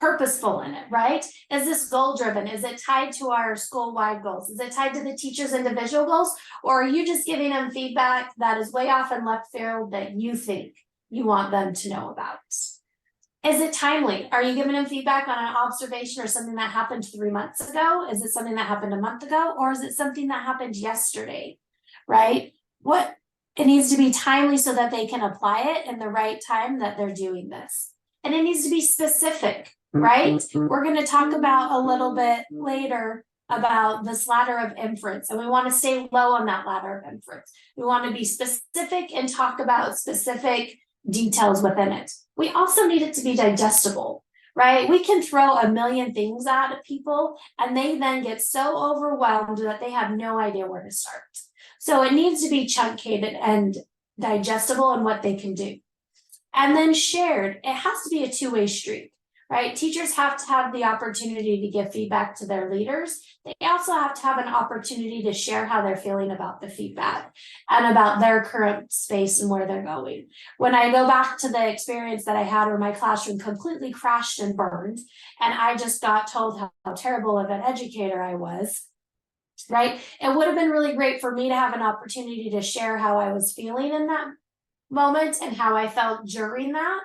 purposeful in it, right? Is this goal driven? Is it tied to our school-wide goals? Is it tied to the teacher's individual goals? Or are you just giving them feedback that is way off in left field that you think you want them to know about? Is it timely? Are you giving them feedback on an observation or something that happened 3 months ago? Is it something that happened a month ago? Or is it something that happened yesterday, right? It needs to be timely so that they can apply it in the right time that they're doing this. And it needs to be specific, right? We're going to talk about a little bit later about this ladder of inference, and we want to stay low on that ladder of inference. We want to be specific and talk about specific details within it. We also need it to be digestible, right? We can throw a million things at people and they then get so overwhelmed that they have no idea where to start. So it needs to be truncated and digestible in what they can do. And then shared, it has to be a 2-way street, right? Teachers have to have the opportunity to give feedback to their leaders. They also have to have an opportunity to share how they're feeling about the feedback and about their current space and where they're going. When I go back to the experience that I had where my classroom completely crashed and burned, and I just got told how terrible of an educator I was, right? It would have been really great for me to have an opportunity to share how I was feeling in that moment and how I felt during that,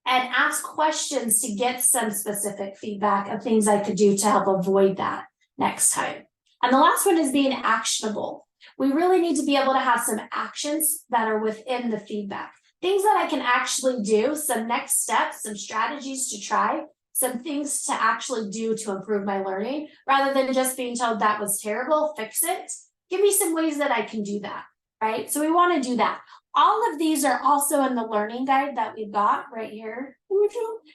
and ask questions to get some specific feedback of things I could do to help avoid that next time. And the last one is being actionable. We really need to be able to have some actions that are within the feedback, things that I can actually do, some next steps, some strategies to try, some things to actually do to improve my learning, rather than just being told that was terrible, fix it. Give me some ways that I can do that, right? So we want to do that. All of these are also in the learning guide that we've got right here,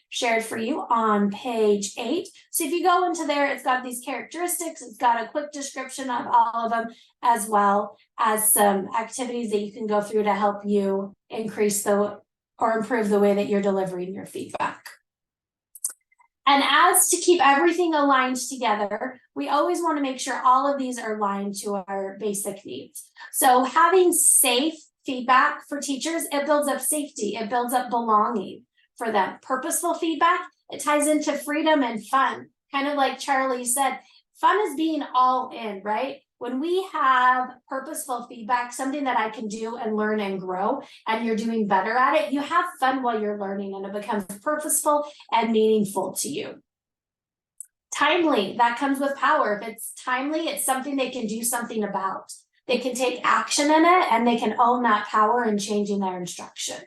shared for you on page 8. So if you go into there, it's got these characteristics, it's got a quick description of all of them, as well as some activities that you can go through to help you increase or improve the way that you're delivering your feedback. And as to keep everything aligned together, we always want to make sure all of these are aligned to our basic needs. So having safe feedback for teachers, it builds up safety, it builds up belonging for them. Purposeful feedback, it ties into freedom and fun. Kind of like Charlie said, fun is being all in, right? When we have purposeful feedback, something that I can do and learn and grow, and you're doing better at it, you have fun while you're learning and it becomes purposeful and meaningful to you. Timely, that comes with power. If it's timely, it's something they can do something about. They can take action in it and they can own that power in changing their instruction.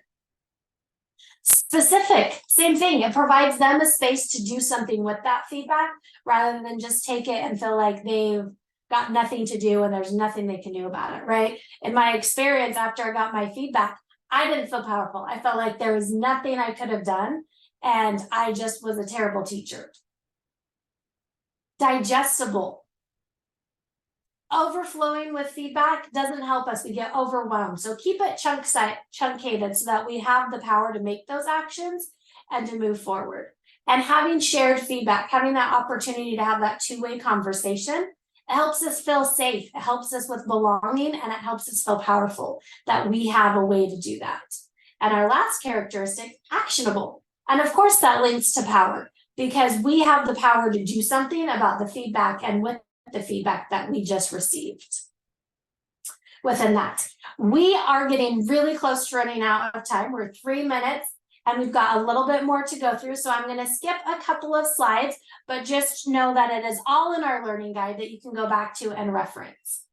Specific, same thing. It provides them a space to do something with that feedback rather than just take it and feel like they've got nothing to do and there's nothing they can do about it, right? In my experience, after I got my feedback, I didn't feel powerful. I felt like there was nothing I could have done and I just was a terrible teacher. Digestible. Overflowing with feedback doesn't help us. We get overwhelmed. So keep it chunkated so that we have the power to make those actions and to move forward. And having shared feedback, having that opportunity to have that two-way conversation, it helps us feel safe. It helps us with belonging and it helps us feel powerful that we have a way to do that. And our last characteristic, actionable. And of course that links to power because we have the power to do something about the feedback and with the feedback that we just received. Within that, we are getting really close to running out of time. We're 3 minutes and we've got a little bit more to go through. So I'm going to skip a couple of slides, but just know that it is all in our learning guide that you can go back to and reference.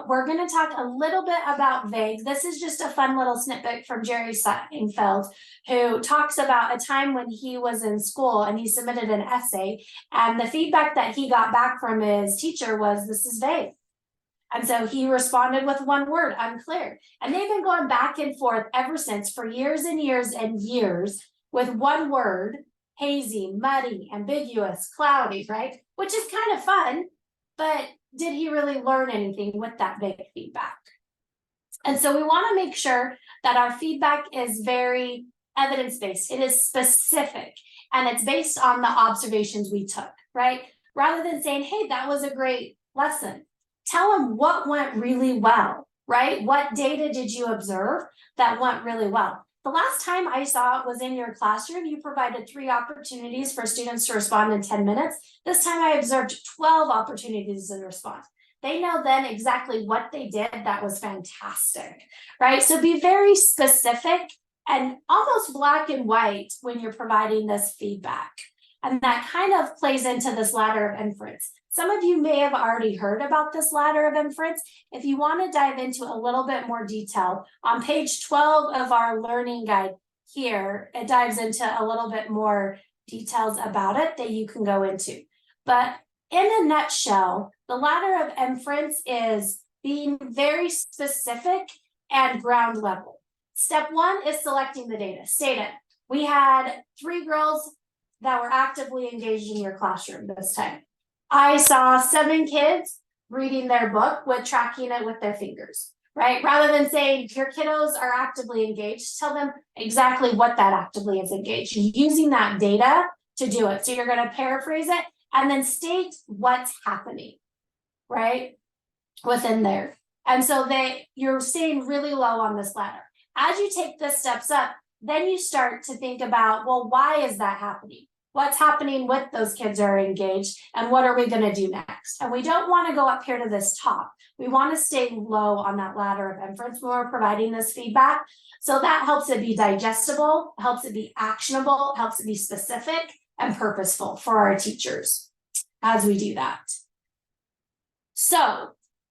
We're going to talk a little bit about VAGE. This is just a fun little snippet from Jerry Seinfeld, who talks about a time when he was in school and he submitted an essay, and the feedback that he got back from his teacher was, "This is vague." And so he responded with one word, "unclear." And they've been going back and forth ever since for years and years and years with one word, hazy, muddy, ambiguous, cloudy, right? Which is kind of fun, but did he really learn anything with that vague feedback? And so we want to make sure that our feedback is very evidence-based. It is specific and it's based on the observations we took, right? Rather than saying, "Hey, that was a great lesson." Tell them what went really well, right? What data did you observe that went really well? The last time I saw it was in your classroom. You provided 3 opportunities for students to respond in 10 minutes. This time I observed 12 opportunities to respond. They know then exactly what they did. That was fantastic, right? So be very specific and almost black and white when you're providing this feedback. And that kind of plays into this ladder of inference. Some of you may have already heard about this ladder of inference. If you want to dive into a little bit more detail, on page 12 of our learning guide here, it dives into a little bit more details about it that you can go into. But in a nutshell, the ladder of inference is being very specific and ground level. Step 1 is selecting the data. Stated, we had 3 girls that were actively engaged in your classroom this time. I saw 7 kids reading their book with tracking it with their fingers, right? Rather than saying your kiddos are actively engaged, tell them exactly what that actively is engaged. Using that data to do it. So you're going to paraphrase it and then state what's happening, right? Within there. And so you're staying really low on this ladder. As you take the steps up, then you start to think about, well, why is that happening? What's happening with those kids who are engaged, and what are we going to do next? And we don't want to go up here to this top. We want to stay low on that ladder of inference when we're providing this feedback. So that helps it be digestible, helps it be actionable, helps it be specific and purposeful for our teachers as we do that. So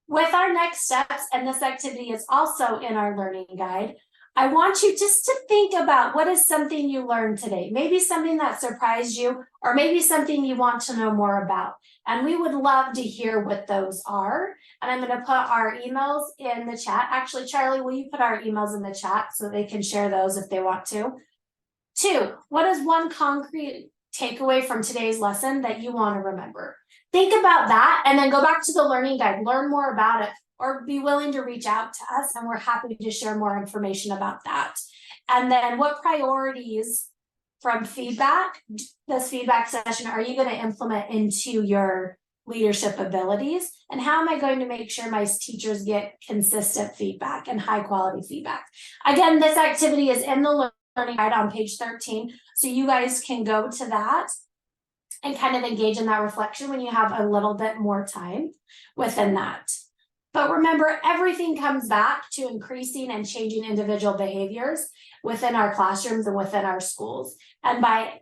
with our next steps, and this activity is also in our learning guide, I want you just to think about what is something you learned today, maybe something that surprised you, or maybe something you want to know more about. And we would love to hear what those are. And I'm going to put our emails in the chat. Actually, Charlie, will you put our emails in the chat so they can share those if they want to? 2, what is one concrete takeaway from today's lesson that you want to remember? Think about that and then go back to the learning guide, learn more about it, or be willing to reach out to us, and we're happy to share more information about that. And then what priorities from feedback, this feedback session, are you going to implement into your leadership abilities? And how am I going to make sure my teachers get consistent feedback and high quality feedback? Again, this activity is in the learning guide on page 13, so you guys can go to that and kind of engage in that reflection when you have a little bit more time within that. But remember, everything comes back to increasing and changing individual behaviors within our classrooms and within our schools. And by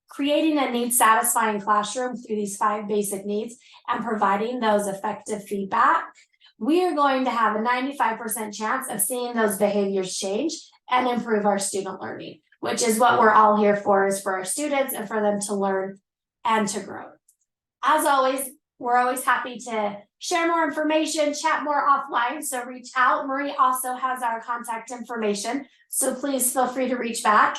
creating a need-satisfying classroom through these 5 basic needs and providing those effective feedback, we are going to have a 95% chance of seeing those behaviors change and improve our student learning, which is what we're all here for, is for our students and for them to learn and to grow. As always, we're always happy to share more information, chat more offline, so reach out. Marie also has our contact information, so please feel free to reach back.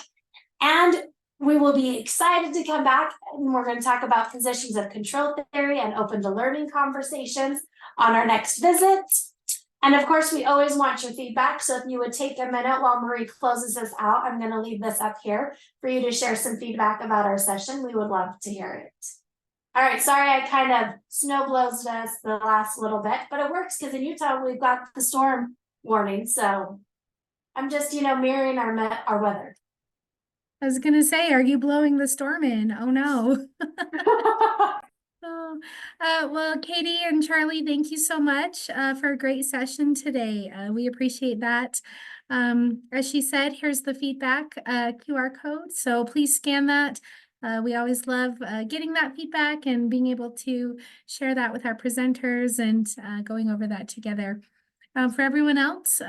And we will be excited to come back, and we're going to talk about positions of control theory and open to learning conversations on our next visit. And of course, we always want your feedback, so if you would take a minute while Marie closes this out, I'm going to leave this up here for you to share some feedback about our session. We would love to hear it. All right, sorry I kind of snowblowed us the last little bit, but it works because in Utah we've got the storm warning, so I'm just, mirroring our weather. I was gonna say, are you blowing the storm in? Oh no. Oh, well, Katie and Charlie, thank you so much for a great session today. We appreciate that. As she said, here's the feedback QR code, so please scan that. We always love getting that feedback and being able to share that with our presenters and going over that together. For everyone else,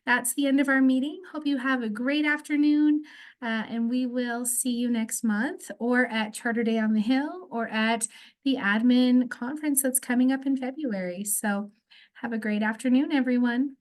that's the end of our meeting. Hope you have a great afternoon, and we will see you next month, or at Charter Day on the Hill, or at the admin conference that's coming up in February. So have a great afternoon, everyone.